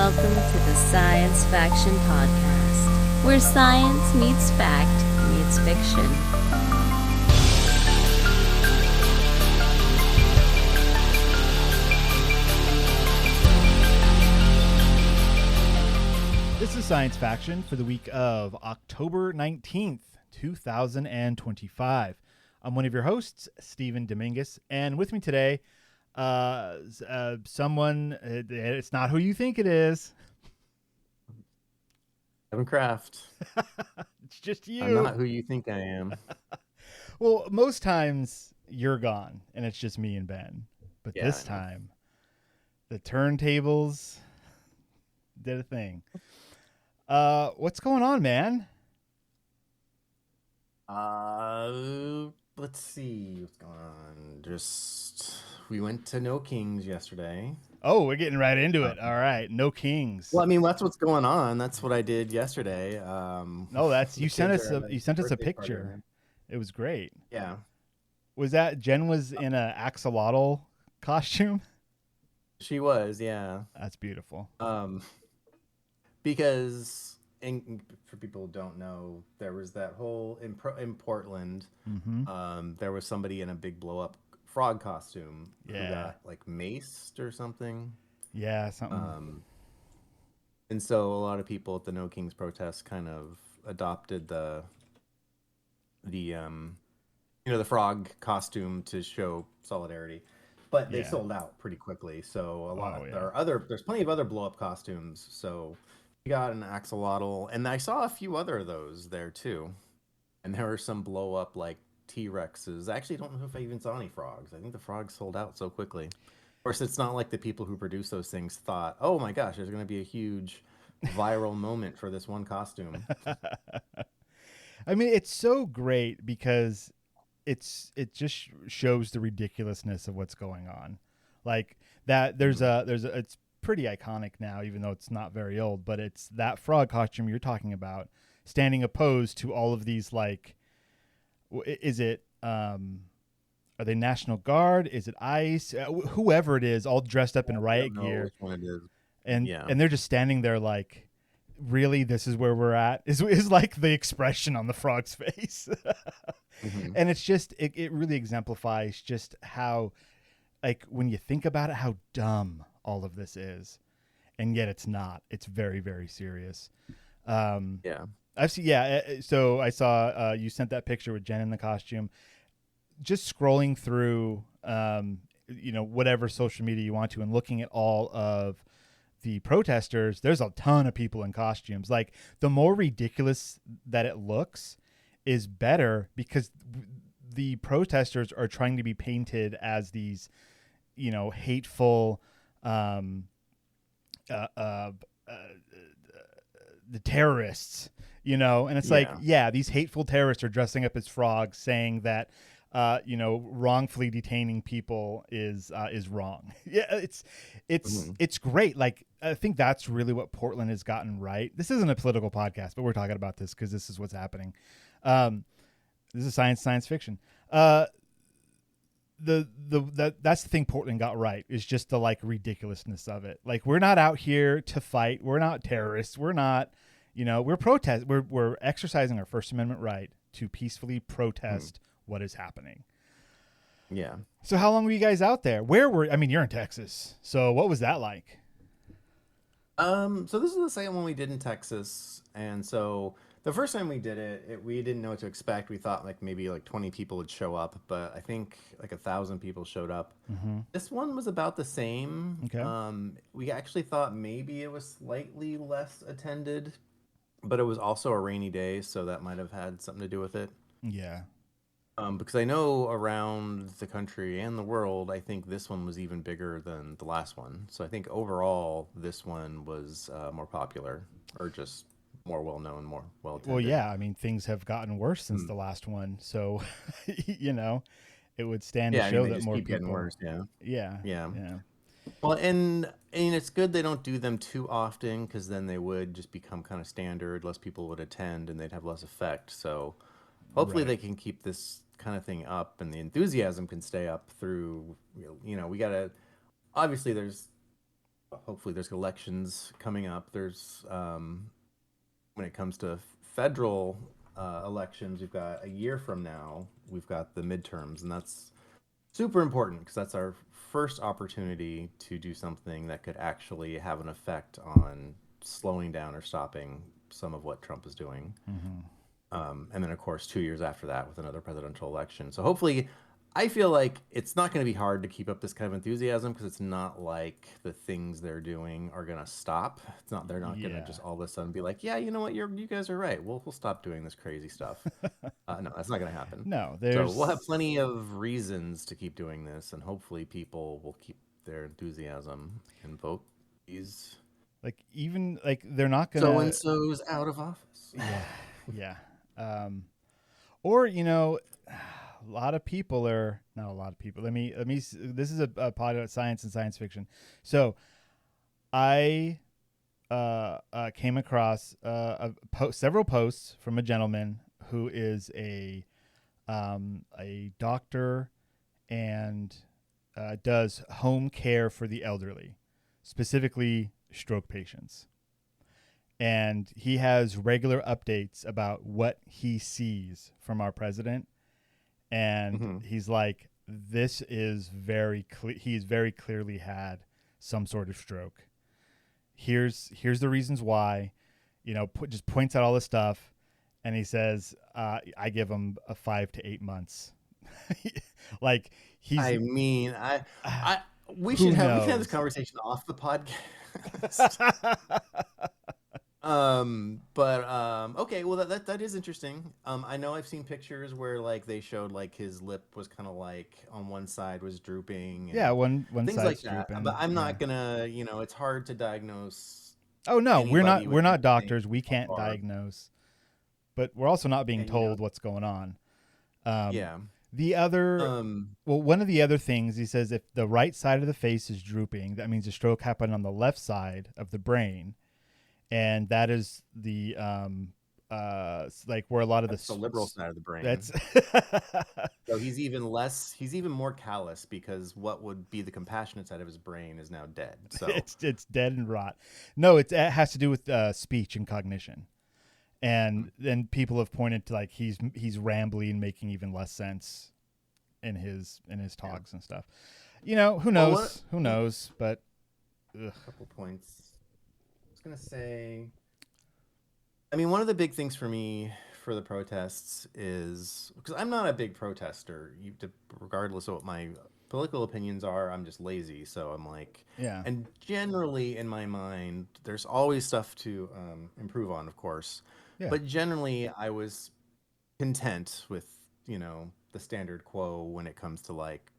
welcome to the Science Faction Podcast, where science meets fact meets fiction. This is Science Faction for the week of October 19th, 2025. I'm one of your hosts, Steven Dominguez, and with me today, someone, it's not who you think it is. Kevin Kraft. It's just you. I'm not who you think I am. Well, most times you're gone, and it's just me and Ben. But this time, the turntables did a thing. What's going on, man? Let's see what's going on. We went to No Kings yesterday. Oh, we're getting right into it. All right, No Kings. Well, I mean, that's what's going on. That's what I did yesterday. No, that's you sent us a picture. Party. It was great. Yeah. Was that Jen was in an axolotl costume? She was, yeah. That's beautiful. Because, and for people who don't know, there was that whole in Portland. Mm-hmm. There was somebody in a big blow up frog costume who Yeah. got like maced or something. Yeah, something. And so a lot of people at the No Kings protest kind of adopted the frog costume to show solidarity, but they sold out pretty quickly. So there's plenty of other blow up costumes. So we got an axolotl, and I saw a few other of those there too. And there were some blow up like T-Rexes. I actually don't know if I even saw any frogs. I think the frogs sold out so quickly. Of course, it's not like the people who produce those things thought, oh my gosh, there's going to be a huge viral moment for this one costume. I mean, it's so great because it just shows the ridiculousness of what's going on. Like that it's pretty iconic now, even though it's not very old, but it's that frog costume you're talking about standing opposed to all of these, like, is it are they National Guard? Is it ICE? Whoever it is, all dressed up in riot gear. Which one it is. And they're just standing there like, really, this is where we're at? Is like the expression on the frog's face. Mm-hmm. And it's just it really exemplifies just how, like, when you think about it, how dumb all of this is. And yet it's not. It's very, very serious. So I saw you sent that picture with Jen in the costume. Just scrolling through, whatever social media you want to, and looking at all of the protesters, there's a ton of people in costumes. Like, the more ridiculous that it looks is better, because the protesters are trying to be painted as these, hateful, the terrorists, and it's like, these hateful terrorists are dressing up as frogs, saying that, wrongfully detaining people is wrong. Yeah, it's great. Like, I think that's really what Portland has gotten right. This isn't a political podcast, but we're talking about this because this is what's happening. This is science fiction. That's the thing Portland got right, is just the, like, ridiculousness of it. Like, we're not out here to fight. We're not terrorists. We're not, we're exercising our First Amendment right to peacefully protest what is happening. Yeah. So how long were you guys out there? You're in Texas. So what was that like? So this is the second one we did in Texas. And so the first time we did it, we didn't know what to expect. We thought like maybe like 20 people would show up, but I think like 1,000 people showed up. Mm-hmm. This one was about the same. Okay. We actually thought maybe it was slightly less attended, but it was also a rainy day, so that might have had something to do with it. Yeah. Because I know around the country and the world, I think this one was even bigger than the last one. So I think overall, this one was more popular, or just more well-known, more well-attended. Well, yeah. I mean, things have gotten worse since the last one. So, it would stand to show that more keep people. Getting worse, Yeah. Well, and it's good they don't do them too often, because then they would just become kind of standard. Less people would attend, and they'd have less effect. So hopefully they can keep this kind of thing up, and the enthusiasm can stay up through, we gotta, obviously there's hopefully there's elections coming up. There's when it comes to federal elections, we've got a year from now, we've got the midterms, and that's super important because that's our first opportunity to do something that could actually have an effect on slowing down or stopping some of what Trump is doing. Mm-hmm. And then, of course, 2 years after that with another presidential election. So hopefully, I feel like it's not going to be hard to keep up this kind of enthusiasm because it's not like the things they're doing are going to stop. It's not they're not going to just all of a sudden be like, yeah, you know what, you guys are right. We'll stop doing this crazy stuff. No, that's not going to happen. No, so we'll have plenty of reasons to keep doing this, and hopefully people will keep their enthusiasm and vote these. Like even like they're not gonna so and so's out of office. Yeah. Or a lot of people are not a lot of people. Let me. This is a pod about science and science fiction. So, I came across several posts from a gentleman who is a doctor and does home care for the elderly, specifically stroke patients. And he has regular updates about what he sees from our president. And he's like, this is very clear. He's very clearly had some sort of stroke. Here's the reasons why, just points out all this stuff. And he says, I give him a 5 to 8 months. Like he's, I mean, we should have this conversation off the podcast. Okay, well that is interesting. I know I've seen pictures where like they showed like his lip was kind of like on one side was drooping. Yeah, one things side's like that. drooping. But I'm not gonna, it's hard to diagnose. Oh no, we're not doctors. We can't diagnose. But we're also not being told what's going on. The other, one of the other things he says, if the right side of the face is drooping, that means a stroke happened on the left side of the brain. And that is the like where a lot of the liberal side of the brain. That's so he's even more callous because what would be the compassionate side of his brain is now dead. So it's dead and rot. No, it has to do with speech and cognition. And then people have pointed to like he's rambly and making even less sense in his talks and stuff. Who knows? Who knows? But a couple points. Gonna say, I mean, one of the big things for me for the protests is because I'm not a big protester. Regardless of what my political opinions are, I'm just lazy. So I'm like, And generally, in my mind, there's always stuff to improve on, of course. Yeah. But generally, I was content with the standard quo when it comes to like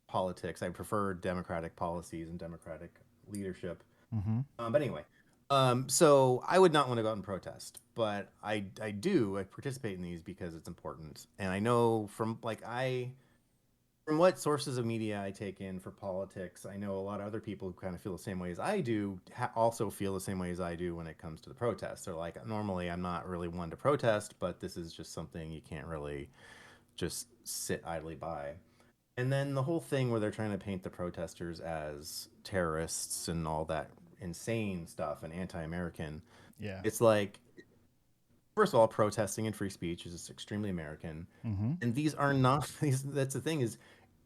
politics. I prefer democratic policies and democratic leadership. But anyway, so I would not want to go out and protest, but I participate in these because it's important. And I know from what sources of media I take in for politics, I know a lot of other people who kind of feel the same way as I do also feel the same way as I do when it comes to the protests. They're like, normally I'm not really one to protest, but this is just something you can't really just sit idly by. And then the whole thing where they're trying to paint the protesters as terrorists and all that insane stuff and anti-American. Yeah. It's like, first of all, protesting and free speech is extremely American. And these are not, that's the thing is,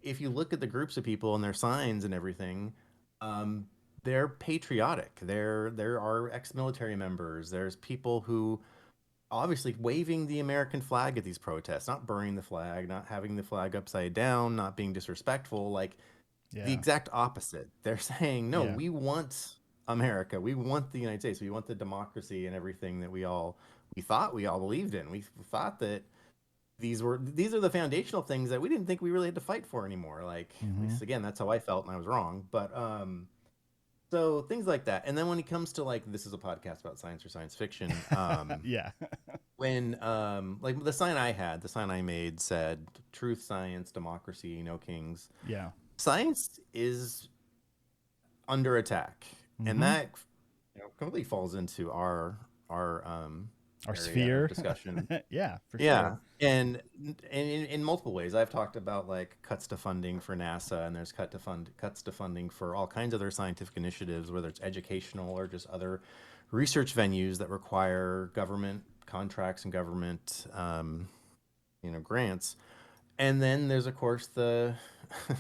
if you look at the groups of people and their signs and everything, they're patriotic. There are ex-military members. There's people who obviously waving the American flag at these protests, not burning the flag, not having the flag upside down, not being disrespectful, like the exact opposite. They're saying, no, we want America. We want the United States. We want the democracy and everything that we thought we all believed in. We thought that these are the foundational things that we didn't think we really had to fight for anymore. Like, at least, again, that's how I felt and I was wrong. But so things like that. And then when it comes to like, this is a podcast about science or science fiction. When like the sign I made said truth, science, democracy, no kings. Yeah. Science is under attack. And that completely falls into our Our area of sphere. discussion. Yeah, for Yeah, sure. and in multiple ways, I've talked about like cuts to funding for NASA, and there's cuts to funding for all kinds of other scientific initiatives, whether it's educational or just other research venues that require government contracts and government, grants. And then there's of course the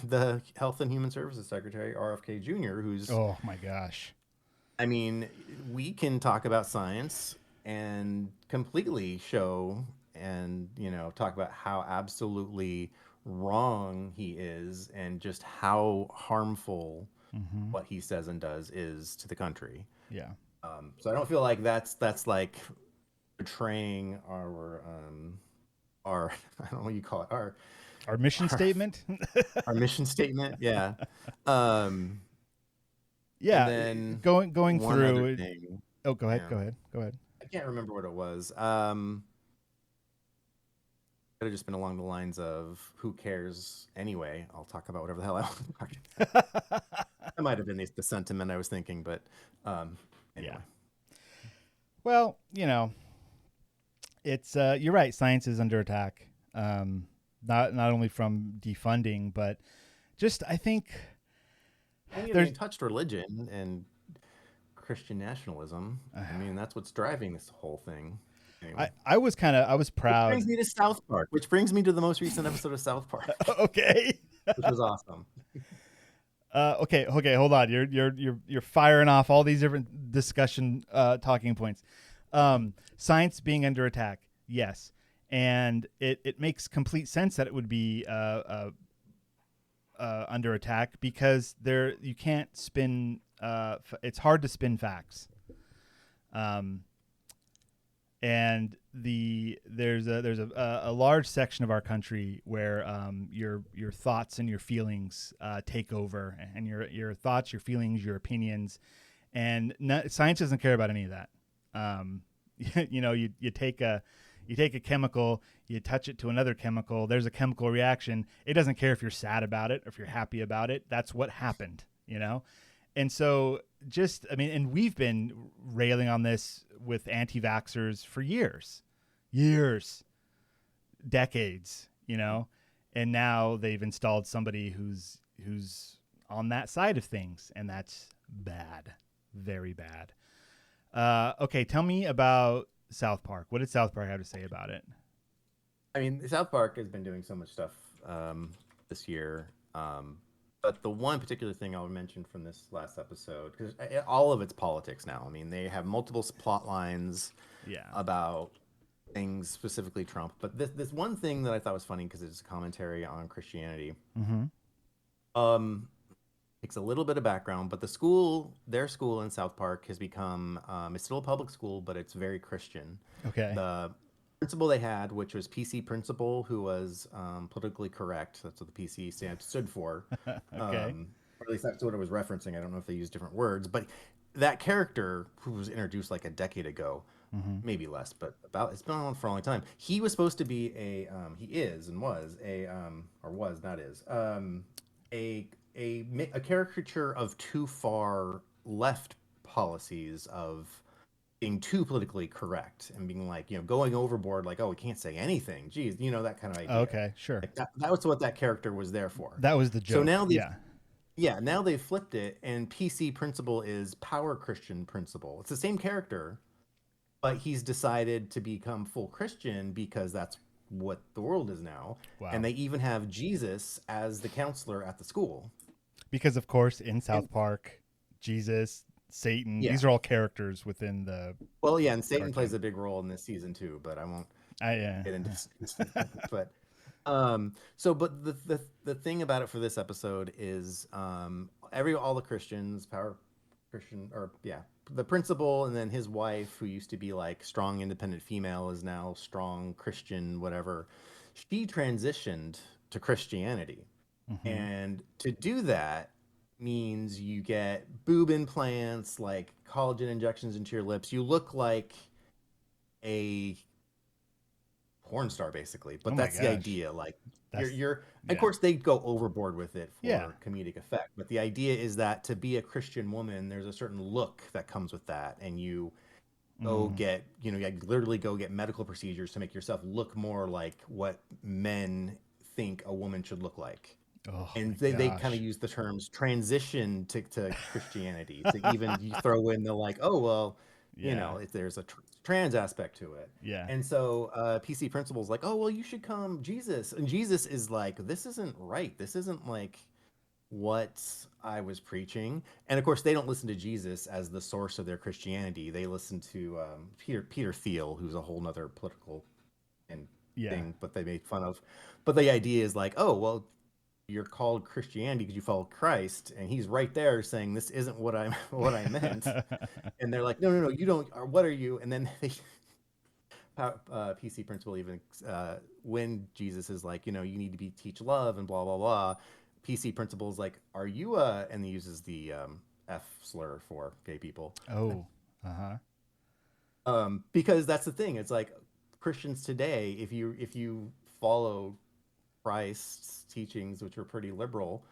the Health and Human Services Secretary RFK Jr., who's, Oh my gosh. I mean, we can talk about science and completely show and, talk about how absolutely wrong he is and just how harmful Mm-hmm. what he says and does is to the country. Yeah. So I don't feel like that's like betraying our I don't know what you call it, Our mission our, statement. our mission statement. Yeah. Um, and Yeah. then Going one through other it. thing. Oh, go ahead. Yeah. Go ahead. Go ahead. I can't remember what it was. Could have just been along the lines of "Who cares anyway?" I'll talk about whatever the hell I want to talk about. That might have been the sentiment I was thinking, but anyway. Yeah. Well, it's you're right. Science is under attack. Not only from defunding, but just I think You touched religion and Christian nationalism. I mean, that's what's driving this whole thing. Anyway. I was proud. Which brings me to South Park, which brings me to the most recent episode of South Park. Okay. Which was awesome. Okay, hold on. You're firing off all these different discussion talking points. Science being under attack, yes, and it makes complete sense that it would be under attack because you can't spin. It's hard to spin facts. And there's a large section of our country where your thoughts and your feelings take over, and your thoughts, your feelings, your opinions, and science doesn't care about any of that. You take a chemical, you touch it to another chemical, there's a chemical reaction. It doesn't care if you're sad about it or if you're happy about it. That's what happened, And so and we've been railing on this with anti-vaxxers for years, decades, and now they've installed somebody who's on that side of things, and that's bad, very bad. Okay, tell me about South Park. What did South Park have to say about it? I mean, South Park has been doing so much stuff this year. But the one particular thing I'll mention from this last episode, because all of it's politics now. I mean, they have multiple plot lines about things, specifically Trump. But this one thing that I thought was funny, because it's a commentary on Christianity. Mm-hmm. Takes a little bit of background, but their school in South Park has become, it's still a public school, but it's very Christian. Okay. The principal they had, which was PC principal, who was politically correct. That's what the PC stood for. Okay. Or at least that's what it was referencing. I don't know if they used different words, but that character, who was introduced like a decade ago, maybe less, but it's been on for a long time. He was supposed to be a caricature of too far left policies of being too politically correct and being like, going overboard, like, oh, we can't say anything. Geez, that kind of idea. Okay, sure. Like that was what that character was there for. That was the joke. So now now they've flipped it, and PC principal is power Christian principal. It's the same character, but he's decided to become full Christian because that's what the world is now. Wow. And they even have Jesus as the counselor at the school. Because, of course, in South Park, Jesus, Satan, these are all characters within the... Well, yeah, and Satan plays a big role in this season, too, but I won't get into but but the thing about it for this episode is all the Christians, the principal, and then his wife, who used to be like strong independent female, is now strong Christian whatever. She transitioned to Christianity. And to do that means you get boob implants, like collagen injections into your lips. You look like a porn star, basically. But that's the idea. Like you're of course they go overboard with it for comedic effect. But the idea is that to be a Christian woman, there's a certain look that comes with that, and you go get, literally go get medical procedures to make yourself look more like what men think a woman should look like. Oh, And my they kind of gosh. use the terms transition to Christianity to even you throw in the like, oh, well, Yeah. if there's a trans aspect to it. Yeah. And so PC Principal's like, oh, well, you should come Jesus. And Jesus is like, this isn't right. This isn't like what I was preaching. And of course, they don't listen to Jesus as the source of their Christianity. They listen to Peter Thiel, who's a whole nother political and Yeah. thing, but they make fun of. But the idea is like, oh, well, you're called Christianity because you follow Christ, and he's right there saying this isn't what I meant. And they're like, no, you don't. Or what are you? And then they, PC Principal even when Jesus is like, you need to teach love and blah blah blah. PC Principal is like, are you and he uses the F slur for gay people. Oh, Because that's the thing. It's like Christians today, if you follow Christ's teachings, which are pretty liberal,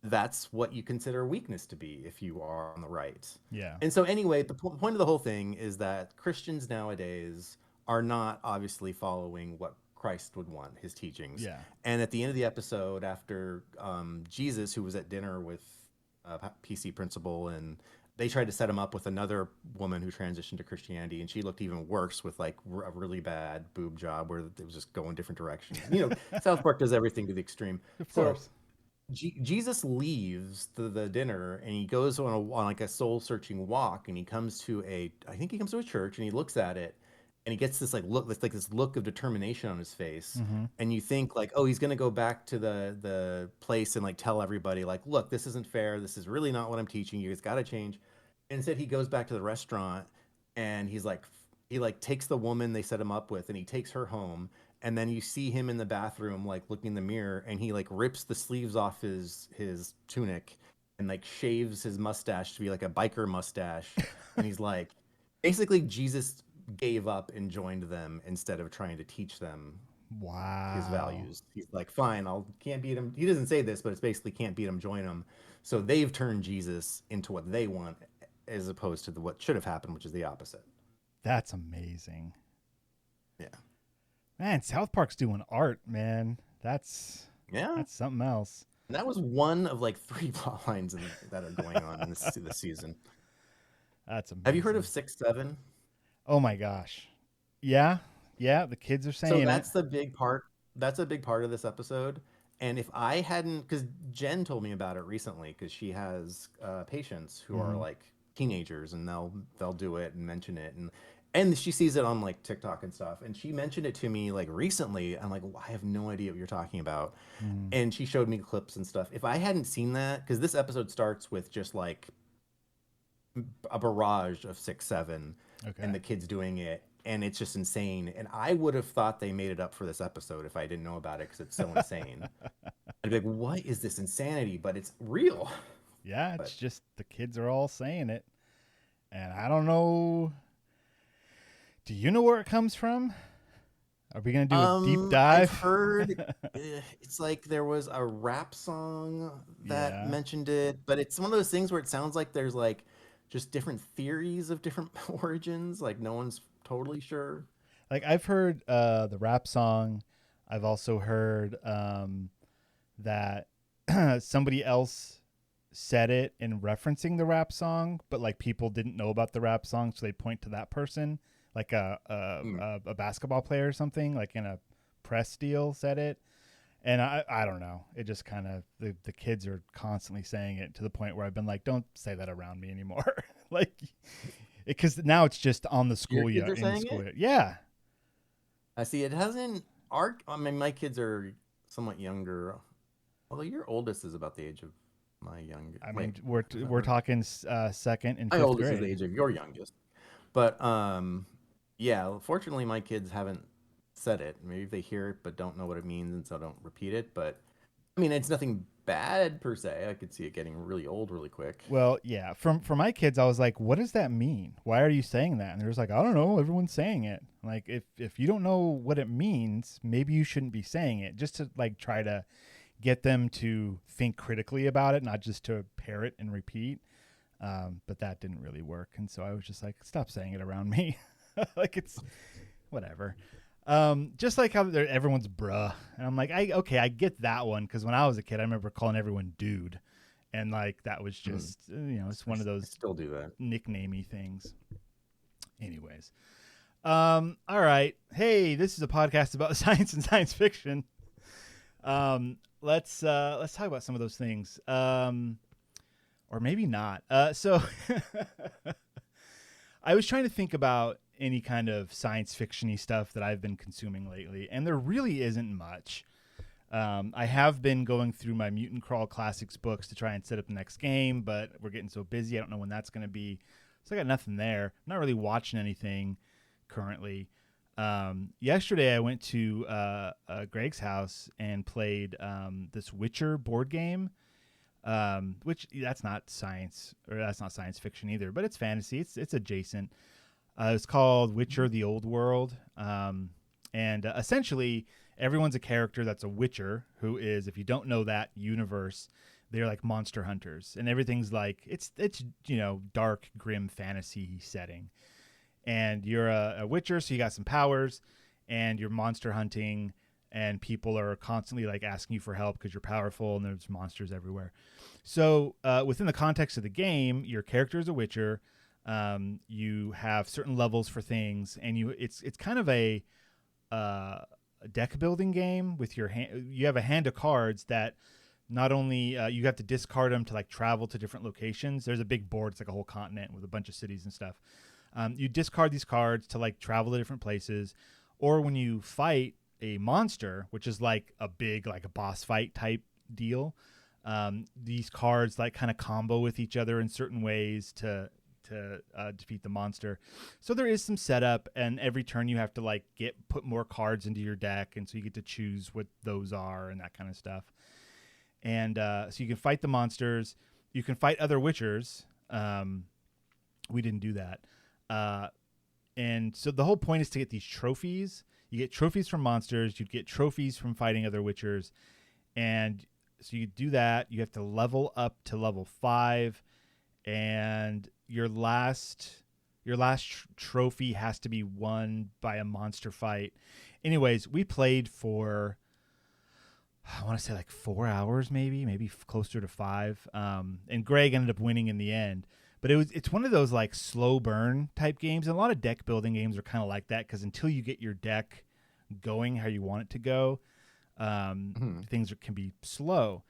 that's what you consider weakness to be if you are on the right. yeah. And so anyway, the point of the whole thing is that Christians nowadays are not obviously following what Christ would want, his teachings. Yeah. And at the end of the episode, after Jesus, who was at dinner with PC Principal, and they tried to set him up with another woman who transitioned to Christianity, and she looked even worse with like a really bad boob job where it was just going different directions. South Park does everything to the extreme. Of course. Jesus leaves the dinner and he goes on like a soul searching walk, and he comes to a church, and he looks at it, and he gets this this look of determination on his face. And you think like, oh, he's gonna go back to the place and like tell everybody like, look, this isn't fair, this is really not what I'm teaching you, it's got to change. Instead, he goes back to the restaurant, and he takes the woman they set him up with, and he takes her home. And then you see him in the bathroom, like looking in the mirror, and he like rips the sleeves off his tunic and like shaves his mustache to be like a biker mustache. And he's like, basically, Jesus gave up and joined them instead of trying to teach them his values. He's like, fine, can't beat him. He doesn't say this, but it's basically can't beat him, join him. So they've turned Jesus into what they want, as opposed to what should have happened, which is the opposite. That's amazing. Yeah. Man, South Park's doing art, man. That's something else. And that was one of like 3 plot lines that are going on in this season. That's amazing. Have you heard of 6-7? Oh my gosh. Yeah. The kids are saying so that's the big part. That's a big part of this episode. And if I hadn't, because Jen told me about it recently, because she has patients who are like teenagers, and they'll do it and mention it, and she sees it on like TikTok and stuff. And she mentioned it to me like recently. I'm like, well, I have no idea what you're talking about. And she showed me clips and stuff. If I hadn't seen that, because this episode starts with just like a barrage of 6-7 and the kids doing it, and it's just insane. And I would have thought they made it up for this episode if I didn't know about it, because it's so insane. I'd be like, what is this insanity? But it's real. Yeah, it's just the kids are all saying it. And I don't know. Do you know where it comes from? Are we going to do a deep dive? I've heard it's like there was a rap song that mentioned it, but it's one of those things where it sounds like there's like just different theories of different origins. Like no one's totally sure. Like I've heard the rap song. I've also heard that somebody else said it in referencing the rap song, but like people didn't know about the rap song, so they point to that person, like a basketball player or something, like in a press deal said it. And I don't know. It just kind of, the kids are constantly saying it to the point where I've been like, don't say that around me anymore. Like, because now it's just on the school year. Yeah. I see. It hasn't. I mean, my kids are somewhat younger. Although your oldest is about the age of my youngest. I mean, we're talking second and fifth grade. My oldest is the age of your youngest. But yeah. Fortunately, my kids haven't said it. Maybe they hear it but don't know what it means, and so don't repeat it. But I mean, it's nothing bad per se. I could see it getting really old really quick. Well, yeah. For my kids, I was like, "What does that mean? Why are you saying that?" And they're just like, "I don't know. Everyone's saying it." Like, if you don't know what it means, maybe you shouldn't be saying it. Just to like try to get them to think critically about it, not just to parrot and repeat. But that didn't really work. And so I was just like, stop saying it around me. Like it's whatever. Just like how everyone's bruh. And I'm like, I get that one. Because when I was a kid, I remember calling everyone dude. And like, that was just, it's one of those I still do that. nicknamey things. Anyways. All right. Hey, this is a podcast about science and science fiction. Let's talk about some of those things. Or maybe not. So I was trying to think about any kind of science fiction-y stuff that I've been consuming lately, and there really isn't much. I have been going through my Mutant Crawl Classics books to try and set up the next game, but we're getting so busy, I don't know when that's going to be. So I got nothing there. I'm not really watching anything currently. Yesterday I went to Greg's house and played this Witcher board game, which that's not science fiction either, but it's fantasy. It's adjacent. It's called Witcher: The Old World, and essentially everyone's a character that's a Witcher who is, if you don't know that universe, they're like monster hunters, and everything's like it's dark, grim fantasy setting. And you're a Witcher, so you got some powers, and you're monster hunting, and people are constantly like asking you for help because you're powerful, and there's monsters everywhere. So within the context of the game, your character is a Witcher. You have certain levels for things, and it's kind of a deck building game with your hand. You have a hand of cards that not only you have to discard them to like travel to different locations. There's a big board. It's like a whole continent with a bunch of cities and stuff. You discard these cards to like travel to different places, or when you fight a monster, which is like a big, like a boss fight type deal, these cards like kind of combo with each other in certain ways to defeat the monster. So there is some setup, and every turn you have to like put more cards into your deck, and so you get to choose what those are and that kind of stuff. And so you can fight the monsters. You can fight other Witchers. We didn't do that. And so the whole point is to get these trophies. You get trophies from monsters. You get trophies from fighting other Witchers. And so you do that. You have to level up to level 5. And your last trophy has to be won by a monster fight. Anyways, we played for, I want to say like 4 hours, maybe closer to 5. And Greg ended up winning in the end. But it's one of those like slow burn type games. And a lot of deck building games are kind of like that, because until you get your deck going how you want it to go, things can be slow.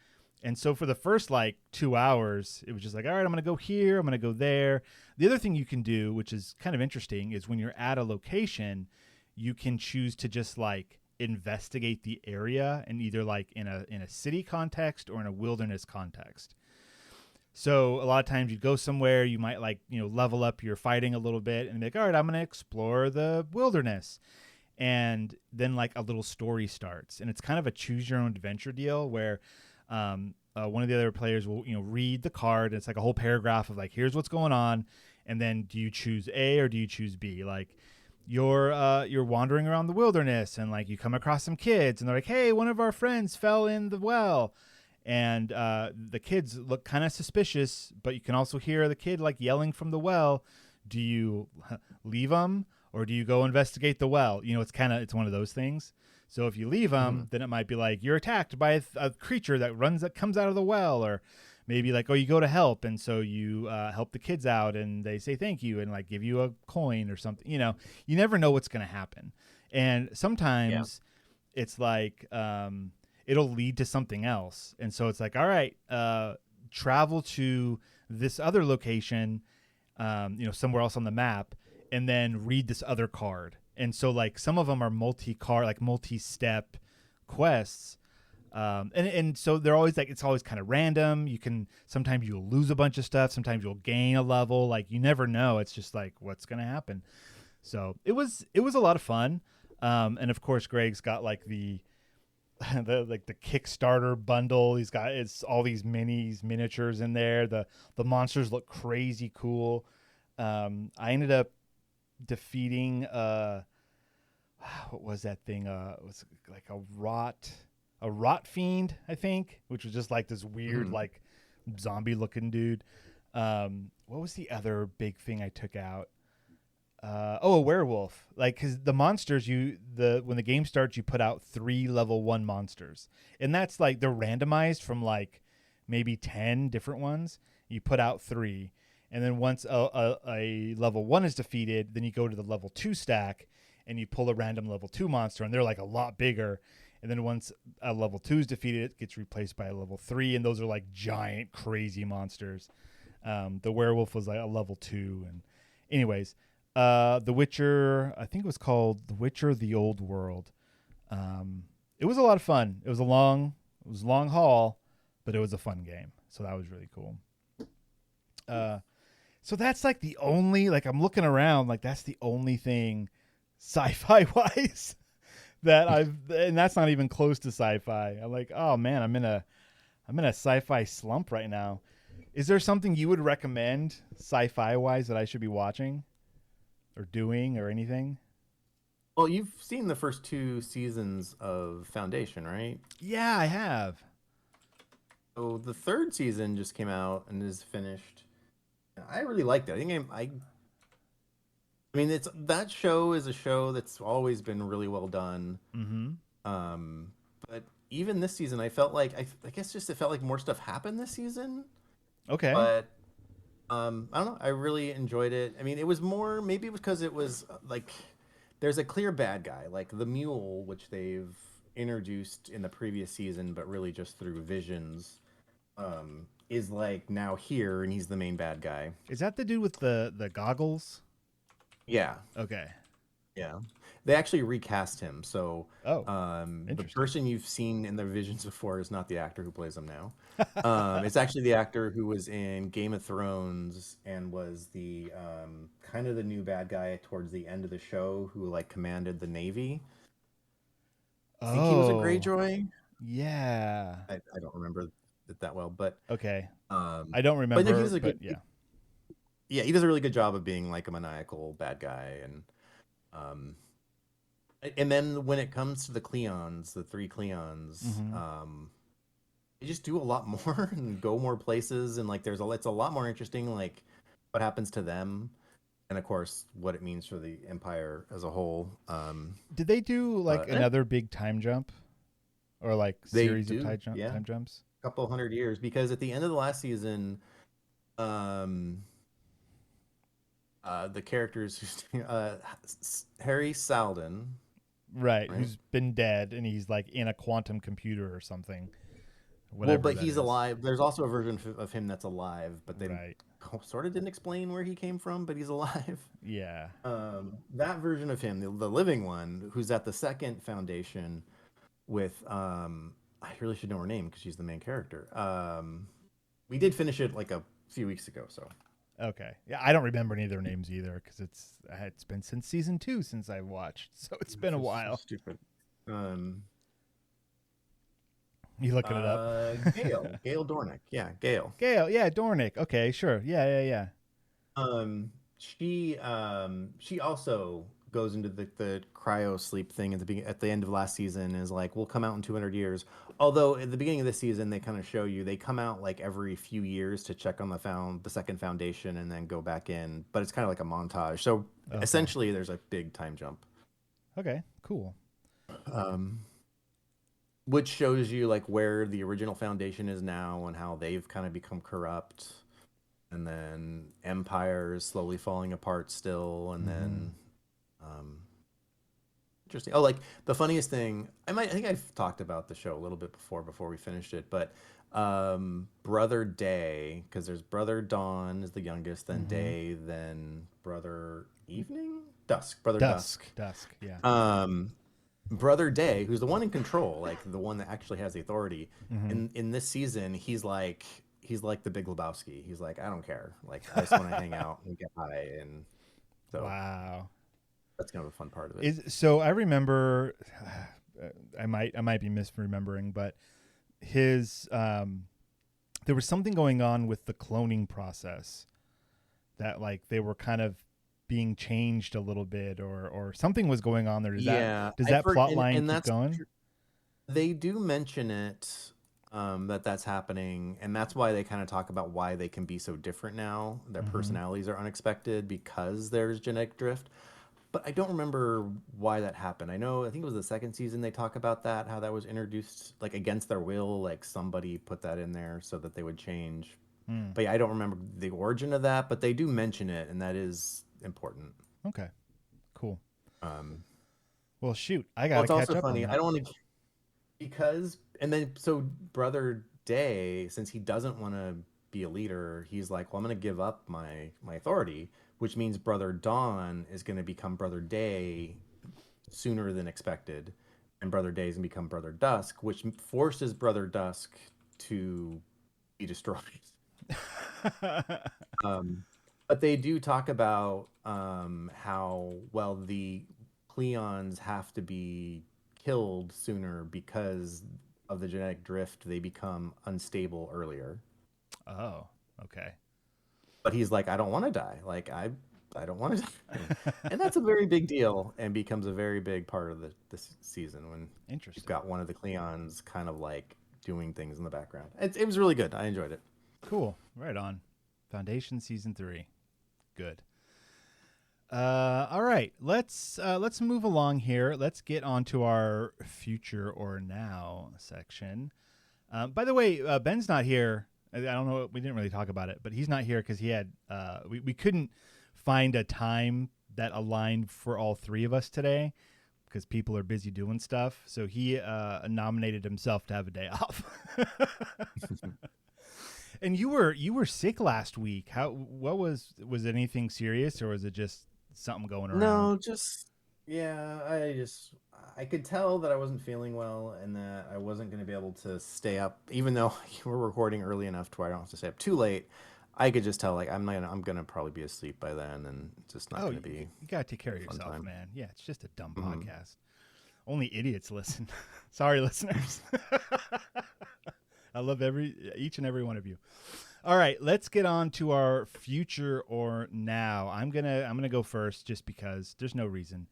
And so for the first like 2 hours, it was just like, all right, I'm going to go here, I'm going to go there. The other thing you can do, which is kind of interesting, is when you're at a location, you can choose to just like investigate the area, and either like in a city context or in a wilderness context. So a lot of times you go somewhere, you might like, level up your fighting a little bit and be like, all right, I'm going to explore the wilderness. And then like a little story starts, and it's kind of a choose your own adventure deal where one of the other players will, read the card. And it's like a whole paragraph of like, here's what's going on. And then do you choose A or do you choose B? Like you're wandering around the wilderness, and like you come across some kids, and they're like, hey, one of our friends fell in the well. And the kids look kind of suspicious, but you can also hear the kid like yelling from the well. Do you leave them, or do you go investigate the well? It's one of those things. So if you leave them, then it might be like you're attacked by a creature that comes out of the well, or maybe like, oh, you go to help, and so you help the kids out, and they say thank you and like give you a coin or something. You never know what's going to happen, and sometimes it's like it'll lead to something else. And so it's like, all right, travel to this other location, somewhere else on the map, and then read this other card. And so like some of them are multi-card, like multi-step quests. And so they're always like, it's always kind of random. Sometimes you'll lose a bunch of stuff. Sometimes you'll gain a level. Like you never know. It's just like, what's going to happen? So it was a lot of fun. And of course, Greg's got like the Kickstarter bundle. It's all these miniatures in there. The monsters look crazy cool. I ended up defeating what was that thing? It was like a rot fiend, I think, which was just like this weird like zombie looking dude. What was the other big thing I took out? A werewolf. Like, because the monsters, when the game starts, you put out 3 level 1 monsters, and that's like they're randomized from like maybe 10 different ones. You put out 3, and then once a level 1 is defeated, then you go to the level 2 stack and you pull a random level 2 monster, and they're like a lot bigger. And then once a level 2 is defeated, it gets replaced by a level 3, and those are like giant, crazy monsters. The werewolf was like a level 2, and anyways. The Witcher, I think it was called The Witcher: The Old World. It was a lot of fun. It was a long haul, but it was a fun game. So that was really cool. So that's like the only, like, I'm looking around, like that's the only thing sci-fi wise that and that's not even close to sci-fi. I'm like, oh man, I'm in a sci-fi slump right now. Is there something you would recommend sci-fi wise that I should be watching or doing or anything? Well, you've seen the first 2 seasons of Foundation, right? Yeah, I have. So the 3rd season just came out and is finished. I really liked it. I mean, that show is a show that's always been really well done. Mm-hmm. But even this season, I felt like I guess just it felt like more stuff happened this season. Okay. But I don't know. I really enjoyed it. I mean, it was more, maybe because it was like there's a clear bad guy, like the mule, which they've introduced in the previous season, but really just through visions, is like now here, and he's the main bad guy. Is that the dude with the goggles? Yeah. Okay. Yeah. They actually recast him. So the person you've seen in the visions before is not the actor who plays him now. It's actually the actor who was in Game of Thrones and was the kind of the new bad guy towards the end of the show who like commanded the Navy. I think he was a Greyjoy. Yeah. I don't remember it that well, but okay. I don't remember. But he's a good. Yeah. Yeah, he does a really good job of being like a maniacal bad guy, and then when it comes to the Cleons, the 3 Cleons, they just do a lot more and go more places, and like it's a lot more interesting, like what happens to them, and of course what it means for the Empire as a whole. Did they do like another big time jump, or like series of time jumps? A couple 100 years, because at the end of the last season, the characters, Harry Salden, right, who's been dead, and he's like in a quantum computer or something. Whatever. Well, but he's alive. There's also a version of him that's alive, but they sort of didn't explain where he came from, but he's alive. Yeah. That version of him, the living one, who's at the 2nd Foundation with, I really should know her name because she's the main character. We did finish it like a few weeks ago, so. Okay. Yeah, I don't remember any of their names either because it's been since season 2 since I've watched, so it's been a while. So stupid. You looking it up? Gail Dornick. Yeah, Gail. Yeah, Dornick. Okay, sure. Yeah. She also goes into the cryo sleep thing at the end of last season, is like, we'll come out in 200 years. Although at the beginning of this season, they kind of show you they come out like every few years to check on the 2nd Foundation and then go back in. But it's kind of like a montage. So essentially, there's a big time jump. Okay, cool. Which shows you like where the original Foundation is now and how they've kind of become corrupt, and then Empire is slowly falling apart still, and then interesting. Oh, like the funniest thing, I think I've talked about the show a little bit before we finished it, but Brother Day, because there's Brother Dawn is the youngest, then Day, then Brother Dusk, Brother Dusk, yeah. Brother Day, who's the one in control, like the one that actually has the authority. In this season, he's like the Big Lebowski. He's like, I don't care. Like, I just want to hang out and get high. And so, wow, that's kind of a fun part of it. So I remember, I might be misremembering, but his there was something going on with the cloning process that like they were kind of being changed a little bit, or something was going on there. Does that plot line keep going? They do mention it that's happening, and that's why they kind of talk about why they can be so different now. Their personalities are unexpected because there's genetic drift. But I don't remember why that happened. I think it was the second season they talk about that, how that was introduced like against their will, like somebody put that in there so that they would change. But yeah, I don't remember the origin of that, but they do mention it, and that is important. Okay, cool. Um, Well, shoot, I well, gotta it's catch also up on funny. that. I don't want to because and then so Brother Day, since he doesn't want to be a leader, he's like, well, I'm going to give up my authority, which means Brother Dawn is going to become Brother Day sooner than expected, and Brother Day is going to become Brother Dusk, which forces Brother Dusk to be destroyed. But they do talk about how well the Cleons have to be killed sooner because of the genetic drift. They become unstable earlier. Oh, okay. But he's like, I don't want to die. Like I don't want to die. And that's a very big deal and becomes a very big part of this season when Interesting. you've got one of the Cleons kind of like doing things in the background. It was really good. I enjoyed it. Cool. Right on. Foundation season 3. Good. All right. Let's move along here. Let's get on to our future or now section. By the way, Ben's not here. I don't know. We didn't really talk about it, but he's not here because he had we couldn't find a time that aligned for all three of us today because people are busy doing stuff. So he nominated himself to have a day off. And you were sick last week. What was it anything serious or was it just something going around? No, I could tell that I wasn't feeling well and that I wasn't going to be able to stay up, even though you were recording early enough to where I don't have to stay up too late. I could just tell like I'm gonna probably be asleep by then, and it's just not gonna be. You gotta take care of yourself, time. man. Yeah, it's just a dumb podcast. Only idiots listen. Sorry, listeners. I love each and every one of you. All right, let's get on to our future or now. I'm gonna go first just because there's no reason.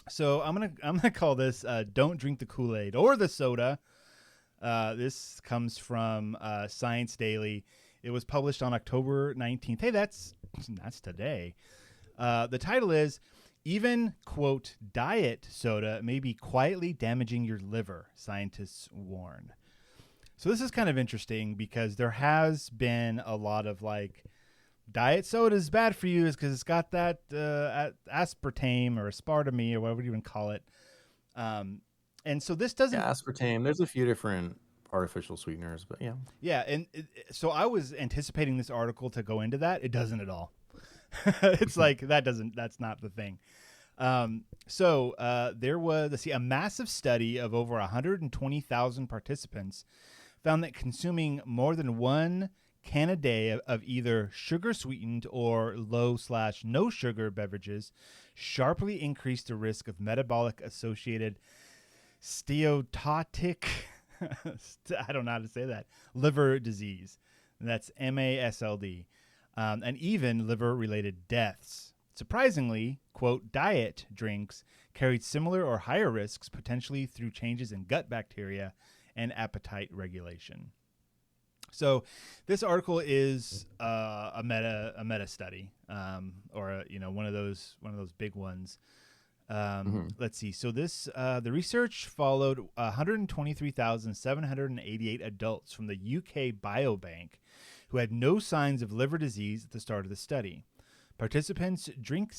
So I'm gonna call this "Don't Drink the Kool-Aid or the Soda." This comes from Science Daily. It was published on October 19th. Hey, that's today. The title is "Even quote diet soda may be quietly damaging your liver," scientists warn. So this is kind of interesting because there has been a lot of like diet soda is bad for you is because it's got that aspartame or aspartame or whatever you even call it. And so this doesn't aspartame. There's a few different artificial sweeteners, but yeah. Yeah, and so I was anticipating this article to go into that. It doesn't at all. It's like that's not the thing. So there was a massive study of over 120,000 participants found that consuming more than 1 can a day of either sugar sweetened or low/no sugar beverages sharply increased the risk of metabolic associated steatotic I don't know how to say that, liver disease. That's MASLD, and even liver-related deaths. Surprisingly, quote, diet drinks carried similar or higher risks, potentially through changes in gut bacteria and appetite regulation. So this article is a meta study, or one of those big ones. Let's see. So this the research followed 123,788 adults from the UK Biobank who had no signs of liver disease at the start of the study. Participants' drink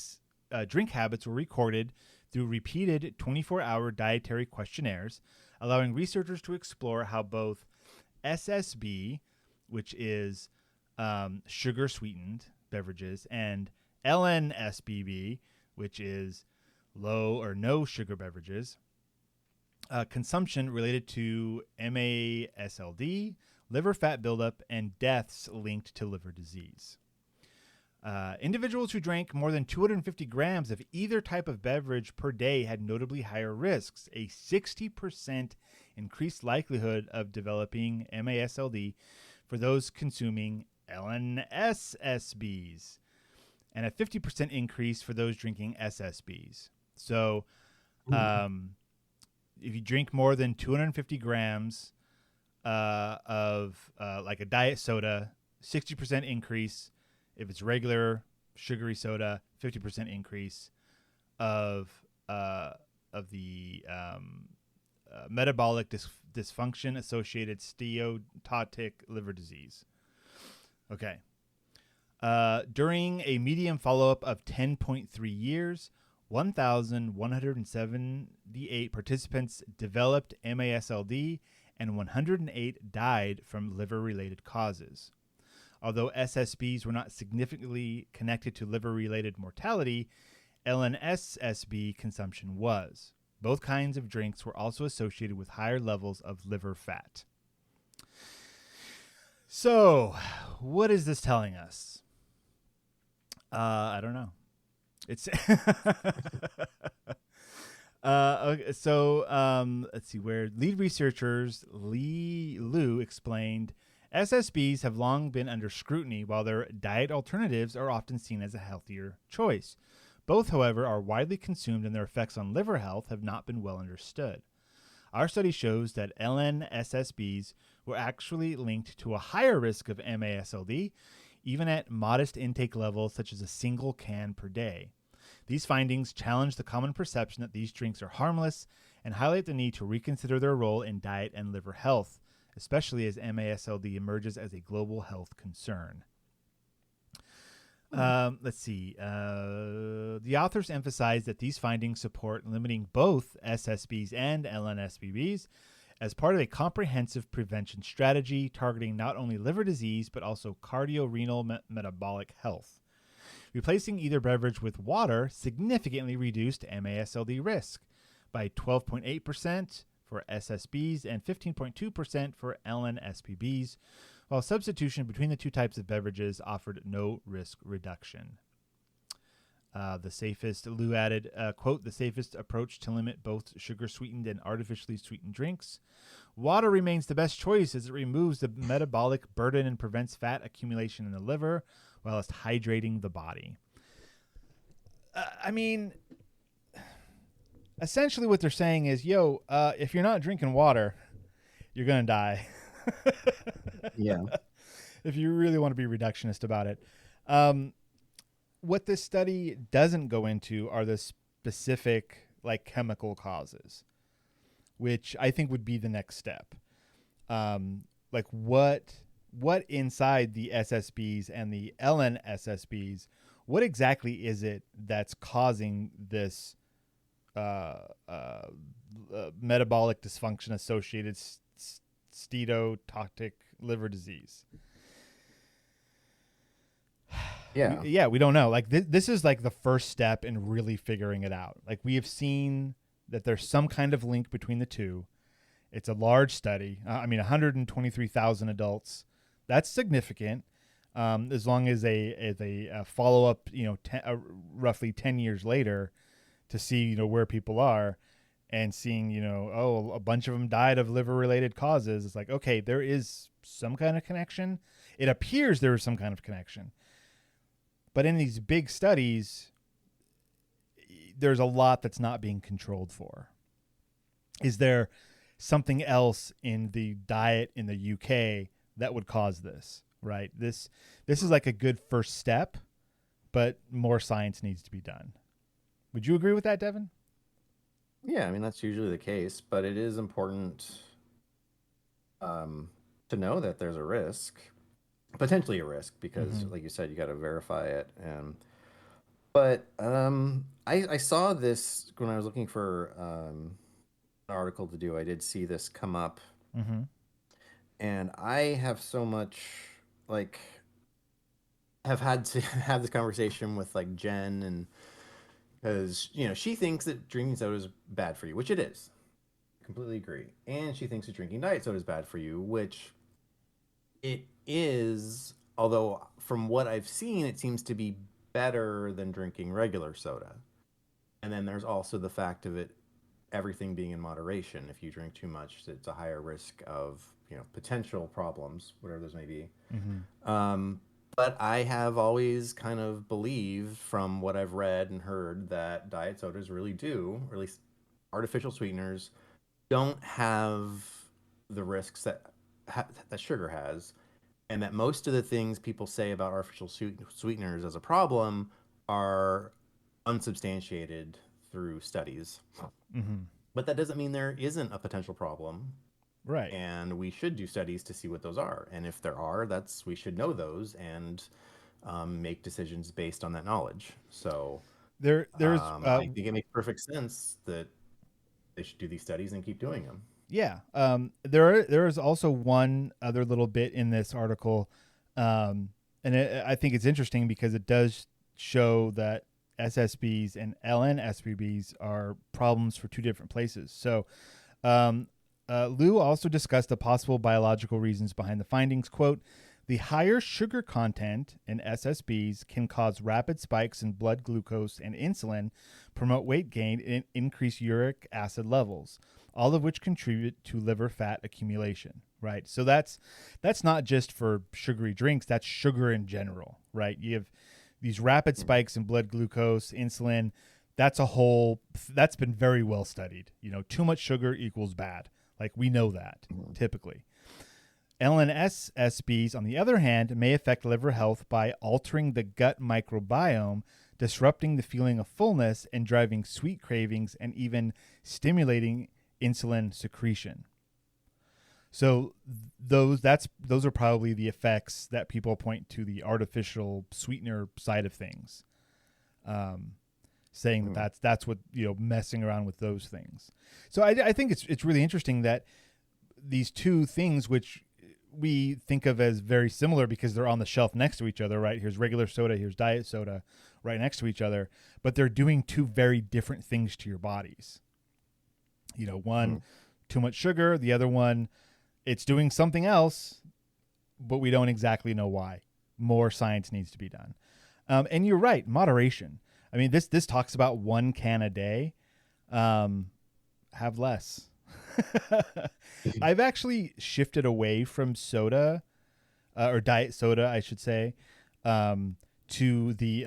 habits were recorded through repeated 24-hour dietary questionnaires, allowing researchers to explore how both SSB, which is sugar sweetened beverages, and LNSBB, which is low or no sugar beverages, consumption related to MASLD, liver fat buildup, and deaths linked to liver disease. Individuals who drank more than 250 grams of either type of beverage per day had notably higher risks, a 60% increased likelihood of developing MASLD for those consuming LNSSBs, and a 50% increase for those drinking SSBs. So, if you drink more than 250 grams of like a diet soda, 60% increase. If it's regular sugary soda, 50% increase of the metabolic dysfunction associated steatotic liver disease. Okay. During a median follow-up of 10.3 years, 1,178 participants developed MASLD and 108 died from liver-related causes. Although SSBs were not significantly connected to liver-related mortality, LNSSB consumption was. Both kinds of drinks were also associated with higher levels of liver fat. So, what is this telling us? I don't know. It's okay, so let's see where lead researchers Liu explained SSBs have long been under scrutiny while their diet alternatives are often seen as a healthier choice. Both, however, are widely consumed and their effects on liver health have not been well understood. Our study shows that LNSSBs were actually linked to a higher risk of MASLD, even at modest intake levels such as a single can per day. These findings challenge the common perception that these drinks are harmless and highlight the need to reconsider their role in diet and liver health, especially as MASLD emerges as a global health concern. Let's see. The authors emphasize that these findings support limiting both SSBs and LNSBs as part of a comprehensive prevention strategy targeting not only liver disease but also cardiorenal metabolic health. Replacing either beverage with water significantly reduced MASLD risk by 12.8% for SSBs and 15.2% for LNSPBs, while substitution between the two types of beverages offered no risk reduction. Lou added, quote, the safest approach to limit both sugar-sweetened and artificially sweetened drinks. Water remains the best choice as it removes the metabolic burden and prevents fat accumulation in the liver whilst hydrating the body. I mean, essentially what they're saying is, if you're not drinking water, you're going to die. Yeah. If you really want to be reductionist about it. What this study doesn't go into are the specific chemical causes, which I think would be the next step. What inside the SSBs and the LNSSBs, what exactly is it that's causing this metabolic dysfunction associated steatotic liver disease? Yeah. We don't know. This is the first step in really figuring it out. We have seen that there's some kind of link between the two. It's a large study. 123,000 adults. That's significant. As long as a follow up, roughly 10 years later, to see where people are, and seeing a bunch of them died of liver related causes. It's okay, there is some kind of connection. It appears there is some kind of connection. But in these big studies, there's a lot that's not being controlled for. Is there something else in the diet in the UK that would cause this? Right. This is a good first step, but more science needs to be done. Would you agree with that, Devon? Yeah, that's usually the case, but it is important to know that there's a risk. Potentially a risk because, like you said, you got to verify it. But I saw this when I was looking for an article to do. I did see this come up, and I have so much have had to have this conversation with Jen, and because she thinks that drinking soda is bad for you, which it is. Completely agree, and she thinks that drinking diet soda is bad for you, which it is, although from what I've seen, it seems to be better than drinking regular soda. And then there's also the fact of everything being in moderation. If you drink too much, it's a higher risk of, potential problems, whatever those may be. But I have always kind of believed from what I've read and heard that diet sodas really do, or at least artificial sweeteners, don't have the risks that sugar has, and that most of the things people say about artificial sweeteners as a problem are unsubstantiated through studies. Mm-hmm. But that doesn't mean there isn't a potential problem. Right. And we should do studies to see what those are. And if there are, we should know those and make decisions based on that knowledge. So I think it makes perfect sense that they should do these studies and keep doing them. Yeah. There is also one other little bit in this article, I think it's interesting because it does show that SSBs and LNSPBs are problems for two different places. So, Lou also discussed the possible biological reasons behind the findings. Quote, the higher sugar content in SSBs can cause rapid spikes in blood glucose and insulin, promote weight gain, and increase uric acid levels, all of which contribute to liver fat accumulation, right? So that's not just for sugary drinks, that's sugar in general, right? You have these rapid spikes in blood glucose, insulin. That's been very well studied. Too much sugar equals bad. Like, we know that typically. LNSSBs, on the other hand, may affect liver health by altering the gut microbiome, disrupting the feeling of fullness, and driving sweet cravings, and even stimulating insulin secretion. So those are probably the effects that people point to the artificial sweetener side of things, saying that's what, messing around with those things. So I think it's really interesting that these two things, which we think of as very similar because they're on the shelf next to each other, right? Here's regular soda, here's diet soda, right next to each other, but they're doing two very different things to your bodies. One, too much sugar. The other one, it's doing something else, but we don't exactly know why. More science needs to be done. And you're right, moderation. I mean, this talks about 1 can a day. Have less. I've actually shifted away from soda, or diet soda, I should say, to the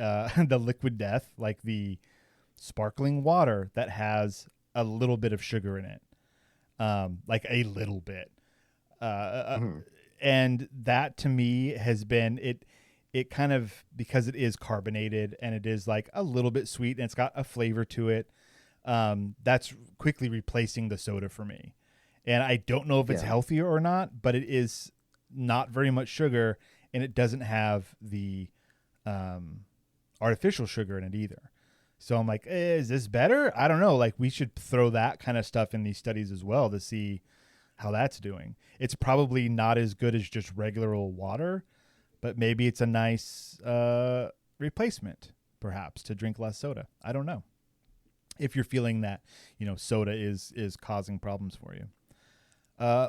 the liquid death, like the sparkling water that has a little bit of sugar in it, like a little bit. And that to me has been it kind of, because it is carbonated and it is like a little bit sweet and it's got a flavor to it. That's quickly replacing the soda for me. And I don't know if it's healthier or not, but it is not very much sugar, and it doesn't have the artificial sugar in it either. So I'm like, is this better? I don't know. Like, we should throw that kind of stuff in these studies as well to see how that's doing. It's probably not as good as just regular old water, but maybe it's a nice replacement, perhaps, to drink less soda. I don't know. If you're feeling that, soda is causing problems for you.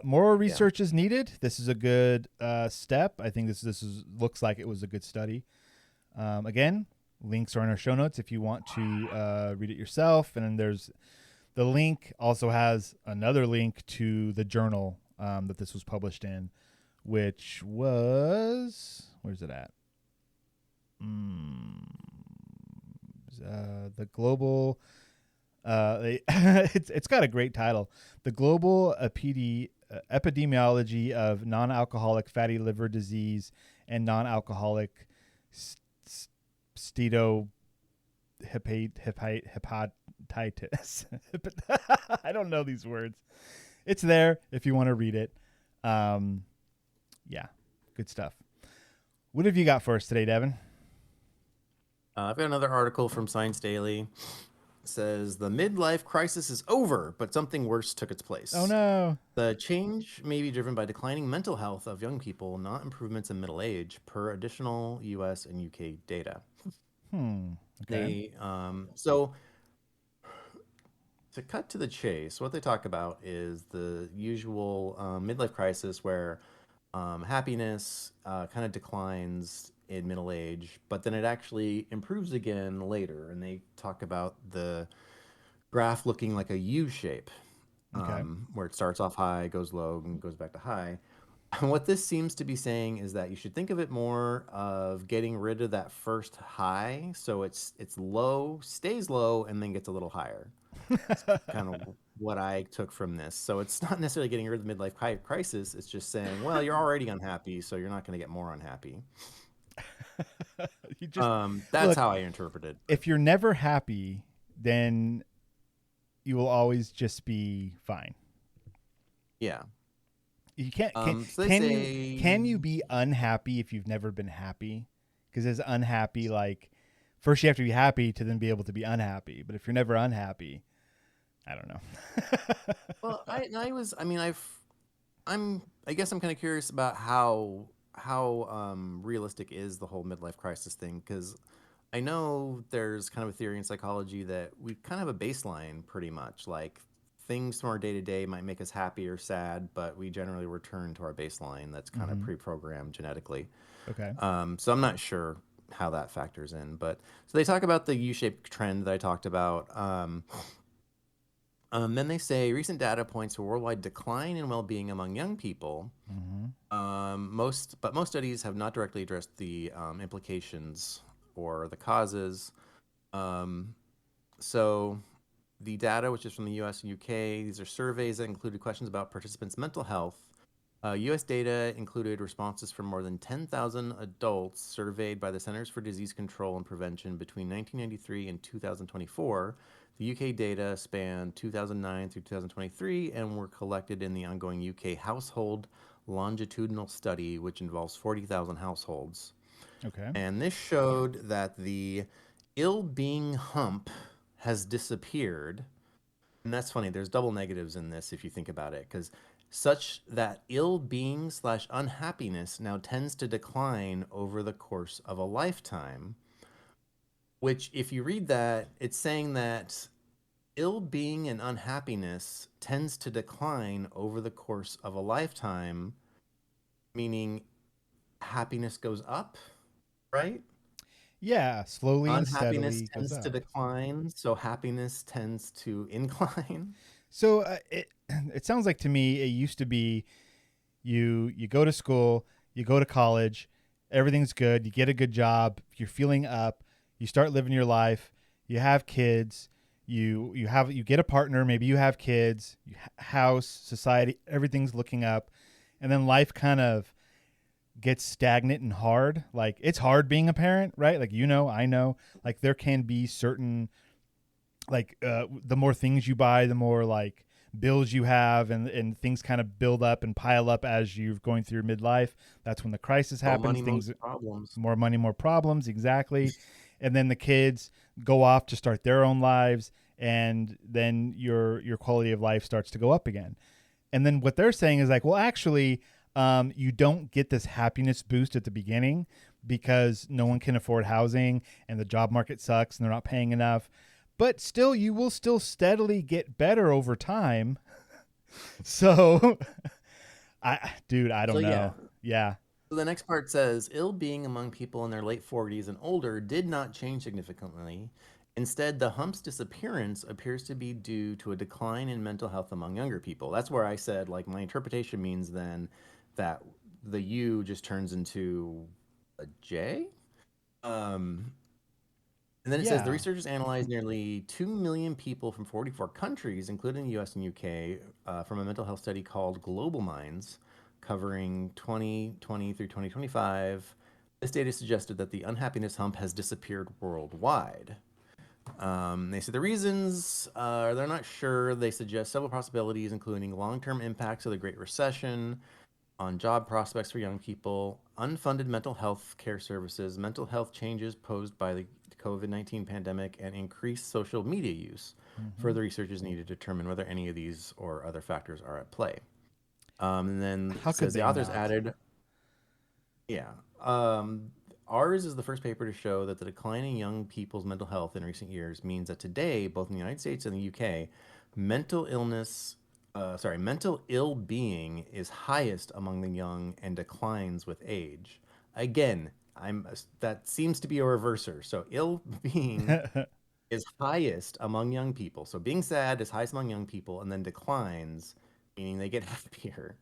More research is needed. This is a good step. I think this looks like it was a good study. Again, links are in our show notes if you want to read it yourself. And then there's the link also has another link to the journal that this was published in, which was, where's it at? The global. It's got a great title. The Global Epidemiology of Non-Alcoholic Fatty Liver Disease and Non-Alcoholic Steatohepatitis. I don't know these words. It's there if you want to read it. Yeah, good stuff. What have you got for us today, Devin? I've got another article from Science Daily. Says the midlife crisis is over, but something worse took its place. Oh no. The change may be driven by declining mental health of young people, not improvements in middle age, per additional US and UK data. Okay. So to cut to the chase, what they talk about is the usual midlife crisis where happiness kind of declines in middle age, but then it actually improves again later. And they talk about the graph looking like a U shape, where it starts off high, goes low, and goes back to high. And what this seems to be saying is that you should think of it more of getting rid of that first high, so it's low, stays low, and then gets a little higher. It's kind of what I took from this. So it's not necessarily getting rid of the midlife crisis. It's just saying, well, you're already unhappy, so you're not going to get more unhappy. You just That's look, how I interpreted. If you're never happy, then you will always just be fine. Yeah. You can't. Can you be unhappy if you've never been happy? Because it's unhappy. Like first you have to be happy to then be able to be unhappy. But if you're never unhappy, I don't know. Well, I guess I'm kind of curious about how realistic is the whole midlife crisis thing, because I know there's kind of a theory in psychology that we kind of have a baseline pretty much, like things from our day to day might make us happy or sad, but we generally return to our baseline that's kind of pre-programmed genetically. Okay. So I'm not sure how that factors in, but so they talk about the U-shaped trend that I talked about. Then they say recent data points to a worldwide decline in well-being among young people. Most studies have not directly addressed the implications or the causes. So the data, which is from the U.S. and U.K., these are surveys that included questions about participants' mental health. U.S. data included responses from more than 10,000 adults surveyed by the Centers for Disease Control and Prevention between 1993 and 2024. The U.K. data spanned 2009 through 2023 and were collected in the ongoing U.K. household longitudinal study, which involves 40,000 households. Okay. And this showed that the ill-being hump has disappeared. And that's funny. There's double negatives in this if you think about it, because such that ill-being / unhappiness now tends to decline over the course of a lifetime, which if you read that, it's saying that ill-being and unhappiness tends to decline over the course of a lifetime, meaning happiness goes up, right? Yeah, slowly and Unhappiness steadily goes tends to up. decline, so happiness tends to incline. So it sounds like to me it used to be you go to school, you go to college, everything's good, you get a good job, you're feeling up, you start living your life, you have kids, you get a partner, maybe you have kids, house, society, everything's looking up, and then life kind of gets stagnant and hard. Like it's hard being a parent, right? Like I know, like there can be certain like the more things you buy, the more like bills you have, and things kind of build up and pile up as you're going through midlife. That's when the crisis happens. More money, more problems. Exactly. And then the kids go off to start their own lives, and then your quality of life starts to go up again. And then what they're saying is like, well, actually, you don't get this happiness boost at the beginning because no one can afford housing and the job market sucks and they're not paying enough. But still, you will still steadily get better over time. So, I don't know. Yeah. So the next part says, ill-being among people in their late 40s and older did not change significantly. Instead, the hump's disappearance appears to be due to a decline in mental health among younger people. That's where I said, like, my interpretation means then that the U just turns into a J. And then it says the researchers analyzed nearly 2 million people from 44 countries, including the US and UK, from a mental health study called Global Minds, covering 2020 through 2025. This data suggested that the unhappiness hump has disappeared worldwide. They say the reasons they're not sure. They suggest several possibilities, including long-term impacts of the Great Recession on job prospects for young people, unfunded mental health care services, mental health changes posed by the COVID-19 pandemic, and increased social media use. Further research is needed to determine whether any of these or other factors are at play. And then it says the authors added, ours is the first paper to show that the decline in young people's mental health in recent years means that today, both in the United States and the UK, mental ill-being is highest among the young and declines with age. Again, that seems to be a reverser. So ill-being is highest among young people. So being sad is highest among young people and then declines, meaning they get happier.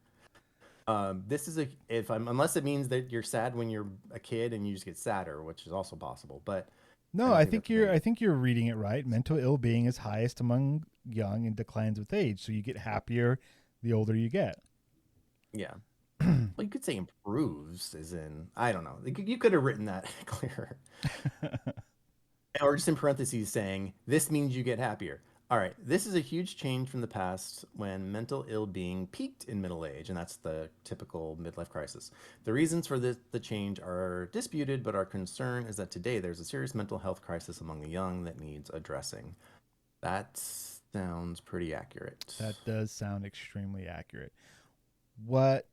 This is unless it means that you're sad when you're a kid and you just get sadder, which is also possible. But no, I think you're reading it right. Mental ill-being is highest among young and declines with age. So you get happier the older you get. Yeah. Well, you could say improves, as in, I don't know. You could have written that clearer. Or just in parentheses saying, this means you get happier. All right, this is a huge change from the past when mental ill-being peaked in middle age, and that's the typical midlife crisis. The reasons for the change are disputed, but our concern is that today there's a serious mental health crisis among the young that needs addressing. That sounds pretty accurate. That does sound extremely accurate. What,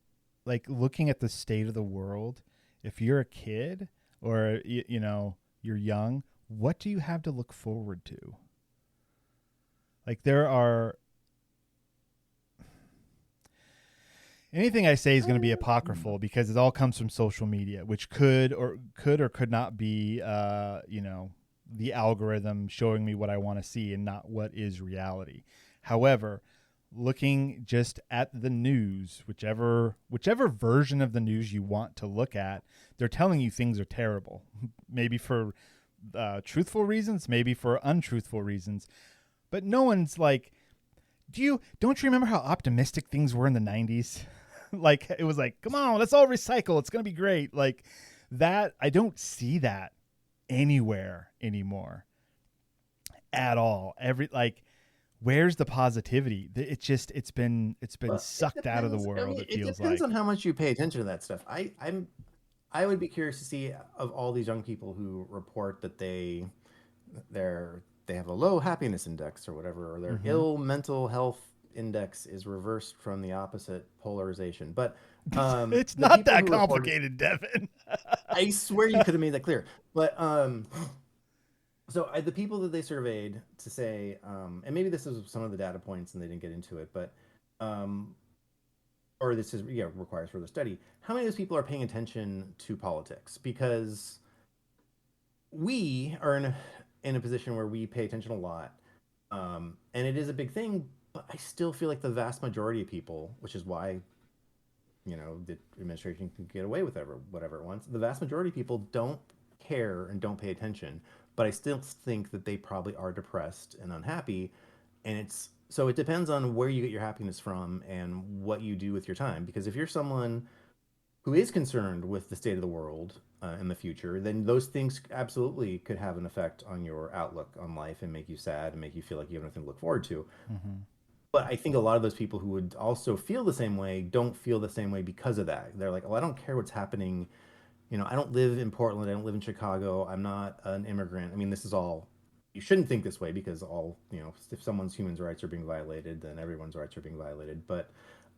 like, looking at the state of the world, if you're a kid or, you know, you're young, what do you have to look forward to? Like, there are... Anything I say is going to be apocryphal because it all comes from social media, which could or could not be, you know, the algorithm showing me what I want to see and not what is reality. However, looking just at the news, whichever version of the news you want to look at, they're telling you things are terrible, maybe for truthful reasons, maybe for untruthful reasons. But no one's like, don't you remember how optimistic things were in the 90s? Like, it was like, come on, let's all recycle. It's going to be great. Like that. I don't see that anywhere anymore at all. Where's the positivity? It's been sucked out of the world. I mean, it feels depends on how much you pay attention to that stuff. I would be curious to see of all these young people who report that they have a low happiness index or whatever, or their ill mental health index is reversed from the opposite polarization. But it's not that complicated, Devon. I swear you could have made that clear. But so the people that they surveyed to say, and maybe this is some of the data points and they didn't get into it, but or this is requires further study. How many of those people are paying attention to politics? Because we are in a position where we pay attention a lot, and it is a big thing. But I still feel like the vast majority of people, which is why, you know, the administration can get away with whatever it wants. The vast majority of people don't care and don't pay attention. But I still think that they probably are depressed and unhappy, and it depends on where you get your happiness from and what you do with your time. Because if you're someone who is concerned with the state of the world in the future, then those things absolutely could have an effect on your outlook on life and make you sad and make you feel like you have nothing to look forward to. Mm-hmm. But I think a lot of those people who would also feel the same way don't feel the same way because of that. They're like, well, I don't care what's happening. You know, I don't live in Portland. I don't live in Chicago. I'm not an immigrant. I mean, this is all, you shouldn't think this way because all, you know, if someone's human rights are being violated, then everyone's rights are being violated. But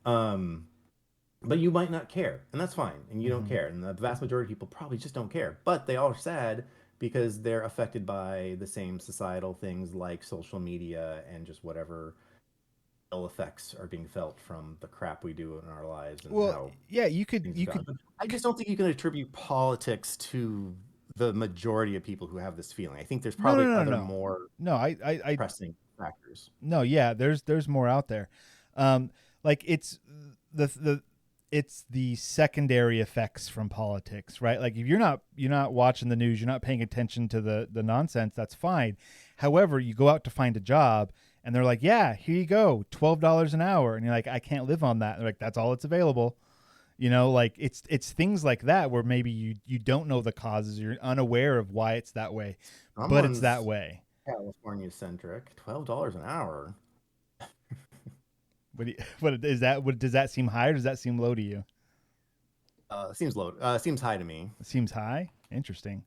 you might not care, and that's fine. And you don't care. And the vast majority of people probably just don't care. But they all are sad because they're affected by the same societal things like social media and just whatever ill effects are being felt from the crap we do in our lives. And you could. I just don't think you can attribute politics to the majority of people who have this feeling. I think there's probably more pressing factors. No, yeah, there's more out there. Like it's the secondary effects from politics, right? Like if you're not watching the news, you're not paying attention to the nonsense, that's fine. However, you go out to find a job and they're like, yeah, here you go, $12 an hour. And you're like, I can't live on that. And they're like, that's all it's available. You know, like it's things like that where maybe you don't know the causes, you're unaware of why it's that way, but it's that way. California centric, $12 an hour. What is that? Does that seem high or does that seem low to you? Seems low. Seems high to me. It seems high. Interesting.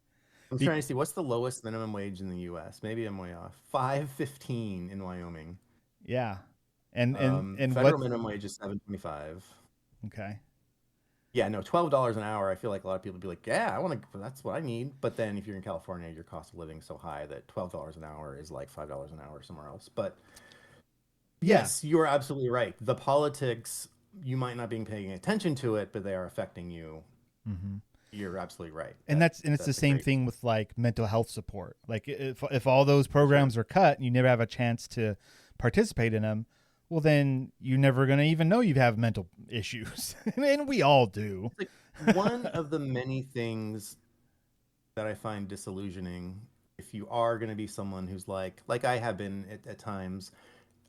I'm trying to see what's the lowest minimum wage in the U.S. Maybe I'm way off. $5.15 in Wyoming. Yeah, and federal minimum wage is $7.25. Okay. Yeah, no, $12 an hour. I feel like a lot of people would be like, yeah, I want to. That's what I need. But then if you're in California, your cost of living is so high that $12 an hour is like $5 an hour somewhere else. But yes, you're absolutely right. The politics, you might not be paying attention to it, but they are affecting you. Mm-hmm. You're absolutely right. And it's the same thing with like mental health support. Like if all those programs are cut and you never have a chance to participate in them, well, then you're never going to even know you have mental issues. And we all do. It's like one of the many things that I find disillusioning, if you are going to be someone who's like I have been at times,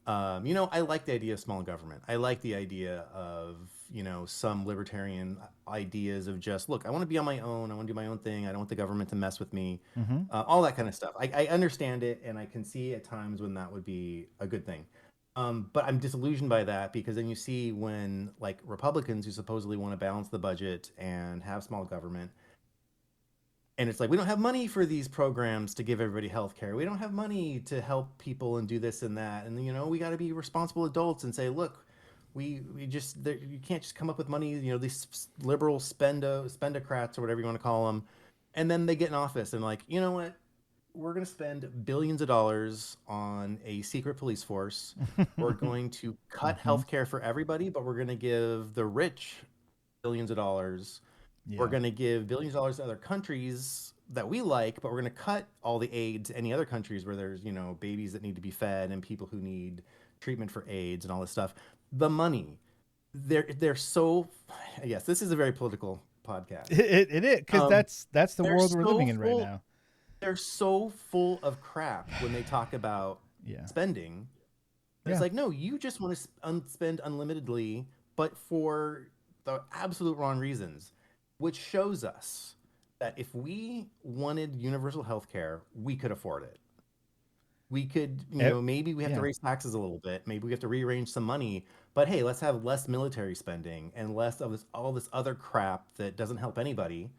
I like the idea of small government. I like the idea of, some libertarian ideas of just, look, I want to be on my own. I want to do my own thing. I don't want the government to mess with me. Mm-hmm. All that kind of stuff. I understand it, and I can see at times when that would be a good thing. But I'm disillusioned by that because then you see when, like, Republicans who supposedly want to balance the budget and have small government, and it's like, we don't have money for these programs to give everybody health care. We don't have money to help people and do this and that. And, we got to be responsible adults and say, look, we just, you can't just come up with money, these liberal spendocrats or whatever you want to call them. And then they get in office and like, you know what? We're going to spend billions of dollars on a secret police force. We're going to cut healthcare for everybody, but we're going to give the rich billions of dollars. Yeah. We're going to give billions of dollars to other countries that we like, but we're going to cut all the aid to any other countries where there's, babies that need to be fed and people who need treatment for AIDS and all this stuff. The money, they're so, yes, this is a very political podcast. It is, because that's the world we're living in right now. They're so full of crap when they talk about spending. It's like, no, you just want to spend unlimitedly, but for the absolute wrong reasons. Which shows us that if we wanted universal health care, we could afford it. We could, maybe we have to raise taxes a little bit. Maybe we have to rearrange some money. But hey, let's have less military spending and less of all this other crap that doesn't help anybody.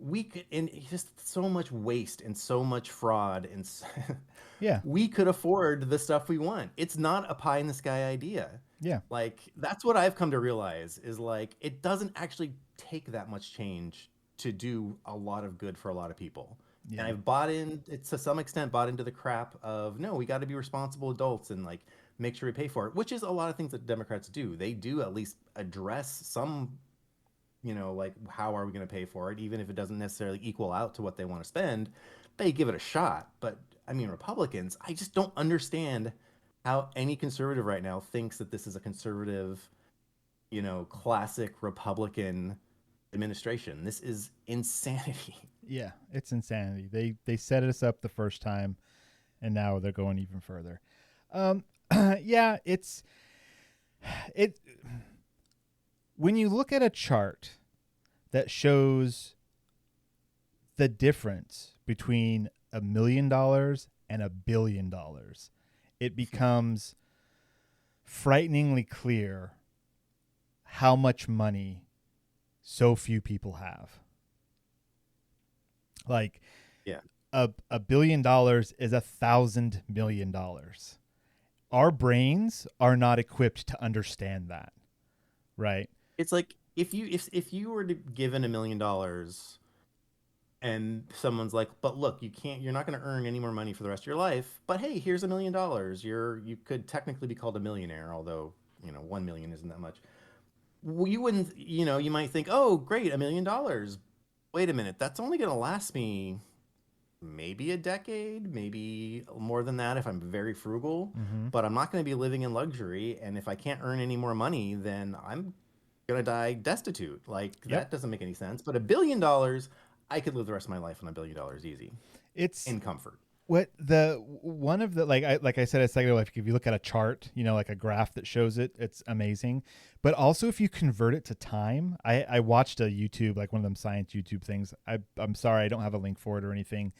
We could, and just so much waste and so much fraud. And we could afford the stuff we want. It's not a pie in the sky idea. Yeah. Like, that's what I've come to realize is like, it doesn't actually take that much change to do a lot of good for a lot of people. Yeah. And I've to some extent bought into the crap of, no, we got to be responsible adults and like make sure we pay for it, which is a lot of things that Democrats do. They do at least address some, like, how are we going to pay for it? Even if it doesn't necessarily equal out to what they want to spend, they give it a shot. But I mean, Republicans, I just don't understand how any conservative right now thinks that this is a conservative, classic Republican administration. This is insanity. Yeah, it's insanity. They set us up the first time, and now they're going even further. When you look at a chart that shows the difference between $1 million and $1 billion, it becomes frighteningly clear how much money so few people have. Like, $1 billion is $1,000 million. Our brains are not equipped to understand that, right? It's like if you were given $1 million and someone's like, but look, you're not going to earn any more money for the rest of your life, but hey, here's $1 million. You could technically be called a millionaire, although, 1 million isn't that much. You wouldn't, you might think, oh, great, $1 million. Wait a minute, that's only going to last me maybe a decade, maybe more than that if I'm very frugal, but I'm not going to be living in luxury. And if I can't earn any more money, then I'm going to die destitute. Like, that doesn't make any sense. But $1 billion, I could live the rest of my life on $1 billion easy. It's in comfort. What one of the like I said a second ago, if you look at a chart, like a graph that shows it, it's amazing. But also if you convert it to time, I watched a YouTube, like one of them science YouTube things. I'm sorry, I don't have a link for it or anything,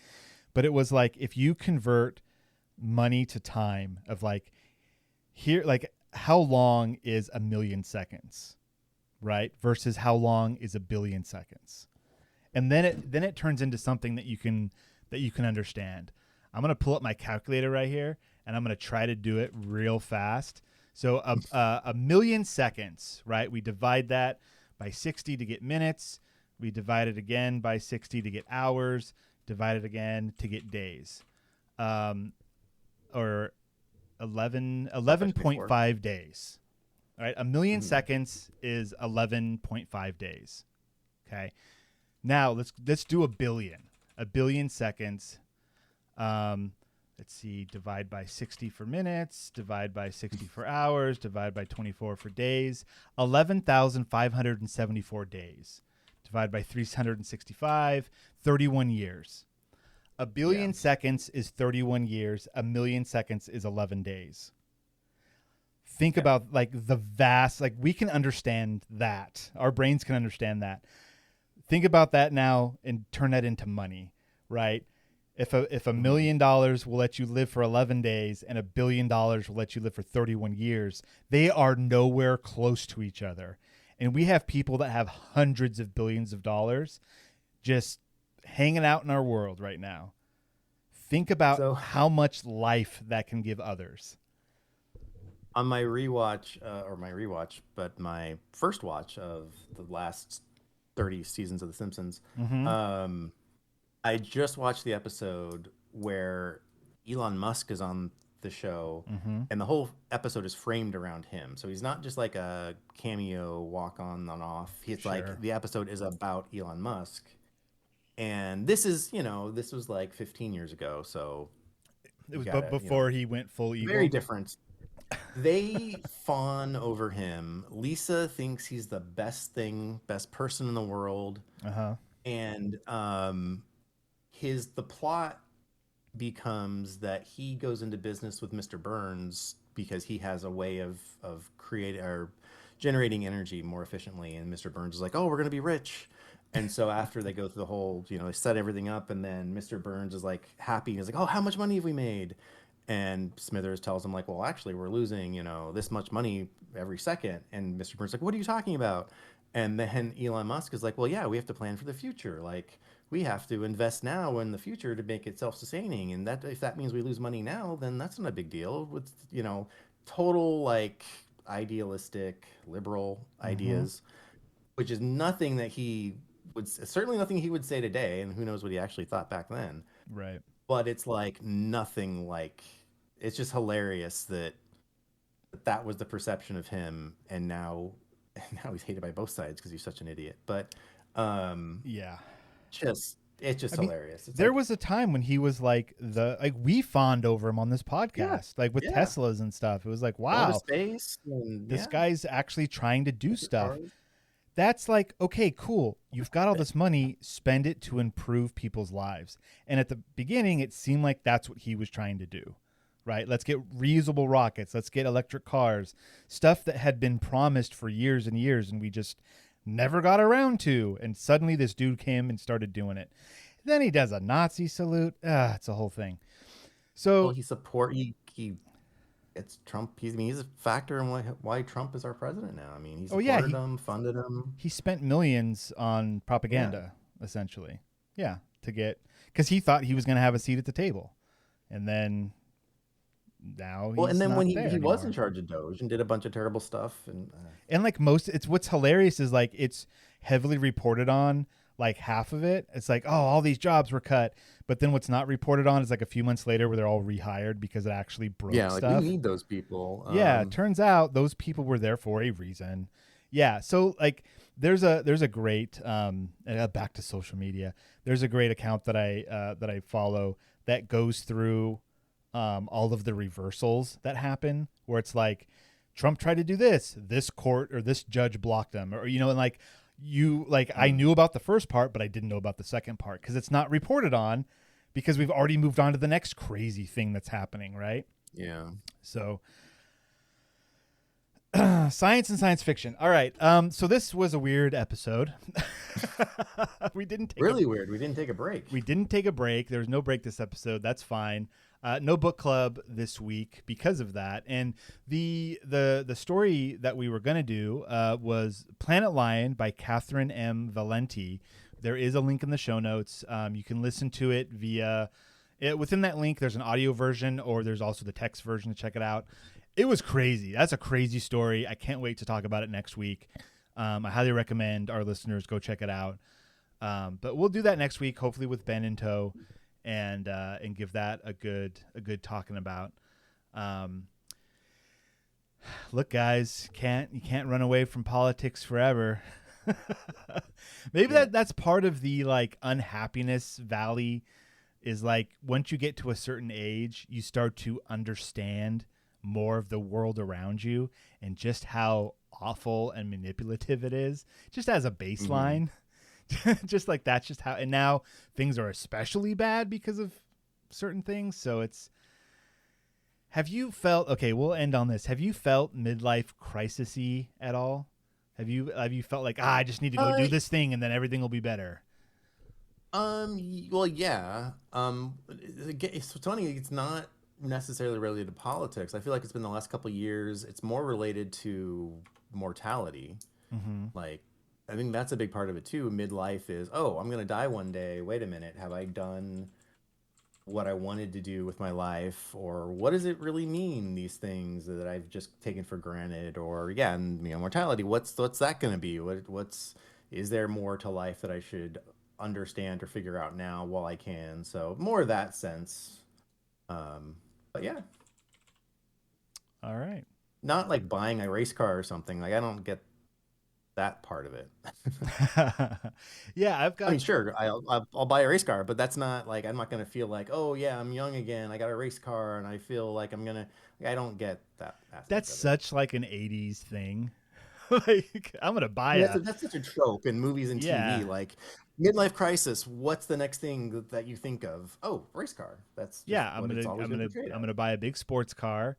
but it was like if you convert money to time of like here, like how long is 1 million seconds, right? Versus how long is 1 billion seconds, and then it turns into something that you can understand. I'm going to pull up my calculator right here, and I'm going to try to do it real fast. So 1 million seconds, right? We divide that by 60 to get minutes. We divide it again by 60 to get hours. Divide it again to get days. Or 11.5 days. All right, 1 million seconds is 11.5 days. Okay. Now let's do 1 billion. 1 billion seconds. Let's see, divide by 60 for minutes, divide by 60 for hours, divide by 24 for days, 11,574 days, divide by 365, 31 years. A billion seconds is 31 years. A million seconds is 11 days. Think about like the vast, like we can understand that. Our brains can understand that. Think about that now and turn that into money, right? If $1 million will let you live for 11 days and $1 billion will let you live for 31 years, they are nowhere close to each other. And we have people that have hundreds of billions of dollars just hanging out in our world right now. Think about how much life that can give others. On my rewatch, but my first watch of the last 30 seasons of The Simpsons, I just watched the episode where Elon Musk is on the show, and the whole episode is framed around him. So he's not just like a cameo walk on and off. He's like, the episode is about Elon Musk. And this is, this was like 15 years ago. So it was before he went full evil. Very different. They fawn over him. Lisa thinks he's the best person in the world. And the plot becomes that he goes into business with Mr. Burns because he has a way of creating or generating energy more efficiently. And Mr. Burns is like, oh, we're going to be rich. And so after they go through the whole, they set everything up, and then Mr. Burns is like happy. He's like, oh, how much money have we made? And Smithers tells him like, well, actually we're losing, this much money every second. And Mr. Burns is like, what are you talking about? And then Elon Musk is like, well, yeah, we have to plan for the future. Like we have to invest now in the future to make it self-sustaining. And that if that means we lose money now, then that's not a big deal. With, total like idealistic liberal ideas, which is nothing that certainly nothing he would say today. And who knows what he actually thought back then. Right. But it's like nothing like, it's just hilarious that was the perception of him. And now he's hated by both sides because he's such an idiot. But it's just hilarious. There was a time when he was like we fawned over him on this podcast, like with Teslas and stuff. It was like, wow, space this guy's actually trying to do stuff. That's like, okay, cool. You've got all this money, spend it to improve people's lives. And at the beginning, it seemed like that's what he was trying to do, right? Let's get reusable rockets. Let's get electric cars, stuff that had been promised for years and years, and we just never got around to. And suddenly this dude came and started doing it. Then he does a Nazi salute. It's a whole thing. So it's Trump. He's a factor in why Trump is our president now. I mean, he's supported him, funded him. He spent millions on propaganda, essentially. Yeah, because he thought he was going to have a seat at the table, and then now he's and then when he anymore. was in charge of Doge and did a bunch of terrible stuff, and like it's what's hilarious is like it's heavily reported on. Like half of it, it's like, oh, all these jobs were cut. But then what's not reported on is like a few months later where they're all rehired because it actually broke stuff. Yeah, like we need those people. It turns out those people were there for a reason. Yeah, so like there's a great back to social media. There's a great account that I follow that goes through all of the reversals that happen where it's like Trump tried to do this court or this judge blocked him, or and like. I knew about the first part, but I didn't know about the second part because it's not reported on because we've already moved on to the next crazy thing that's happening, right? Yeah. So science and science fiction. All right. So this was a weird episode. We didn't take weird. We didn't take a break. We didn't take a break. There was no break this episode. That's fine. No book club this week because of that. And the story that we were going to do was Planet Lion by Catherine M. Valenti. There is a link in the show notes. You can listen to it within that link. There's an audio version or there's also the text version to check it out. It was crazy. That's a crazy story. I can't wait to talk about it next week. I highly recommend our listeners go check it out. But we'll do that next week, hopefully with Ben in tow. And give that a good talking about. Look, guys, you can't run away from politics forever. Maybe that's part of the like unhappiness valley is like once you get to a certain age, you start to understand more of the world around you and just how awful and manipulative it is, just as a baseline. just like that's just how. And now things are especially bad because of certain things. So it's. Have you felt okay? We'll end on this. Have you felt midlife crisis-y at all? Have you felt like I just need to go do this thing and then everything will be better? Well, yeah. It's funny. It's not necessarily related to politics. I feel like it's been the last couple of years. It's more related to mortality. Mm-hmm. Like, I think that's a big part of it too. Midlife is, oh, I'm gonna die one day. Wait a minute, have I done what I wanted to do with my life, or what does it really mean? These things that I've just taken for granted, or yeah, and mortality. What's that gonna be? What's is there more to life that I should understand or figure out now while I can? So more of that sense. But yeah, All right. not like buying a race car or something. Like I don't get that part of it. Yeah, I've I got. mean, sure, I'll buy a race car, but that's not like I'm not gonna feel like, oh yeah, I'm young again. I got a race car, and I feel like I'm gonna. I don't get that That's aspect of it. such like an '80s thing. Like I'm gonna buy I mean, a. that's such a trope in movies and Yeah. TV. Like midlife crisis. What's the next thing that you think of? Oh, race car. That's just Yeah, I'm what gonna it's always I'm been gonna portrayed I'm as. gonna buy a big sports car,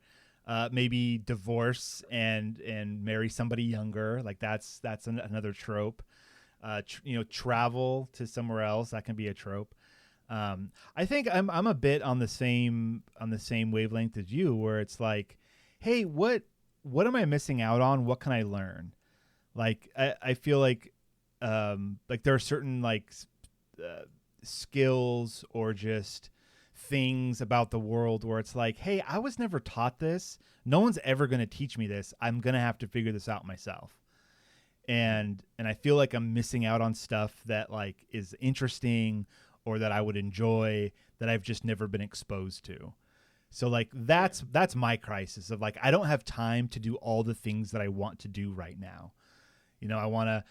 maybe divorce and marry somebody younger. Like that's another trope. Travel to somewhere else, that can be a trope. I think I'm a bit on the same wavelength as you, where it's like, hey, what am I missing out on? What can I learn? Like I feel like there are certain uh, skills or just things about the world where it's like, hey, I was never taught this. No one's ever going to teach me this. I'm going to have to figure this out myself. And I feel like I'm missing out on stuff that like is interesting or that I would enjoy that I've just never been exposed to. So like Yeah. that's my crisis of like I don't have time to do all the things that I want to do right now. I want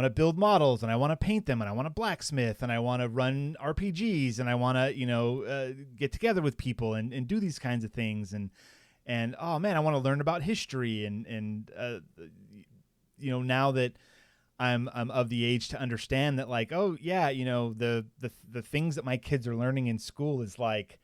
to build models and I want to paint them and I want to blacksmith and I want to run RPGs and I want to get together with people and do these kinds of things and oh man, I want to learn about history and now that I'm of the age to understand that like oh yeah the things that my kids are learning in school is like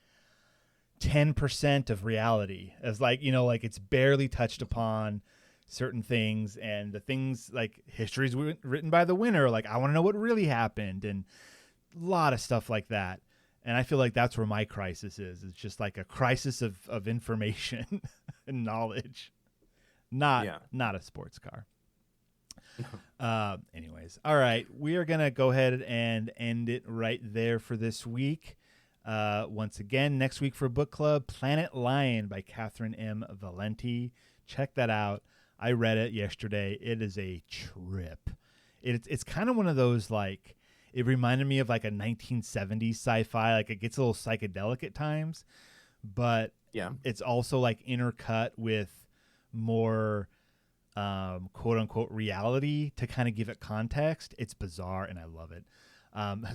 10% of reality as like it's barely touched upon certain things and the things like history's written by the winner. Like I want to know what really happened and a lot of stuff like that. And I feel like that's where my crisis is. It's just like a crisis of information and knowledge, not Yeah. not a sports car. Anyways, all right, we are gonna go ahead and end it right there for this week. Once again, next week for book club, Planet Lion by Catherine M. Valenti. Check that out. I read it yesterday. It is a trip. It's kind of one of those like it reminded me of like a 1970s sci-fi. Like it gets a little psychedelic at times, but Yeah. it's also like intercut with more quote unquote reality to kind of give it context. It's bizarre and I love it.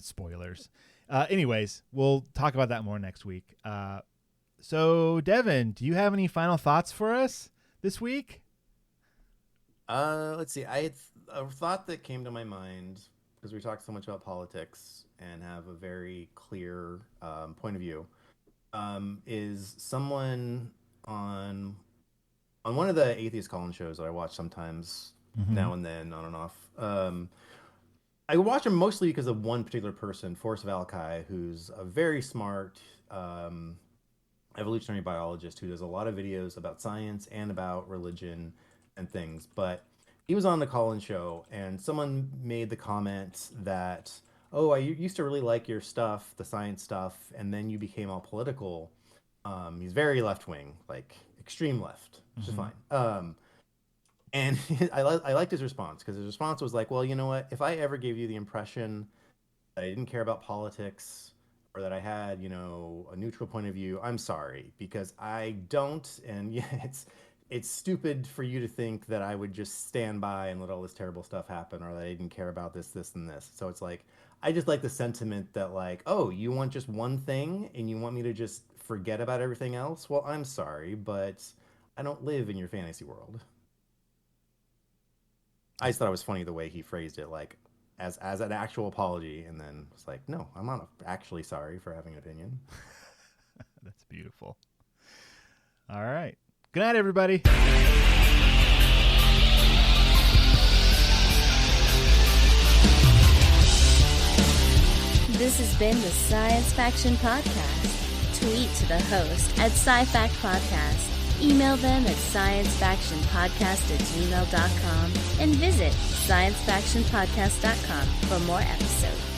Spoilers. Anyways, we'll talk about that more next week. So Devin, do you have any final thoughts for us this week? Let's see. I had a thought that came to my mind because we talked so much about politics and have a very clear point of view. Is someone on one of the atheist call-in shows that I watch sometimes Mm-hmm. now and then, on and off. I watch them mostly because of one particular person, Forrest Valakai, who's a very smart evolutionary biologist who does a lot of videos about science and about religion and things. But he was on the call-in show, and someone made the comment that, "Oh, I used to really like your stuff, the science stuff, and then you became all political." He's very left-wing, like extreme left, which is Mm-hmm. fine. And I liked his response because his response was like, "Well, you know what? If I ever gave you the impression that I didn't care about politics or that I had, a neutral point of view, I'm sorry because I don't. And yeah, it's stupid for you to think that I would just stand by and let all this terrible stuff happen or that I didn't care about this, this, and this. So it's like I just like the sentiment that like, oh, you want just one thing and you want me to just forget about everything else? Well, I'm sorry, but I don't live in your fantasy world. I just thought it was funny the way he phrased it, like as an actual apology, and then was like, no, I'm not actually sorry for having an opinion. That's beautiful. All right. Good night, everybody. This has been the Science Faction Podcast. Tweet to the host at SciFact Podcast. Email them at sciencefactionpodcast@gmail.com and visit sciencefactionpodcast.com for more episodes.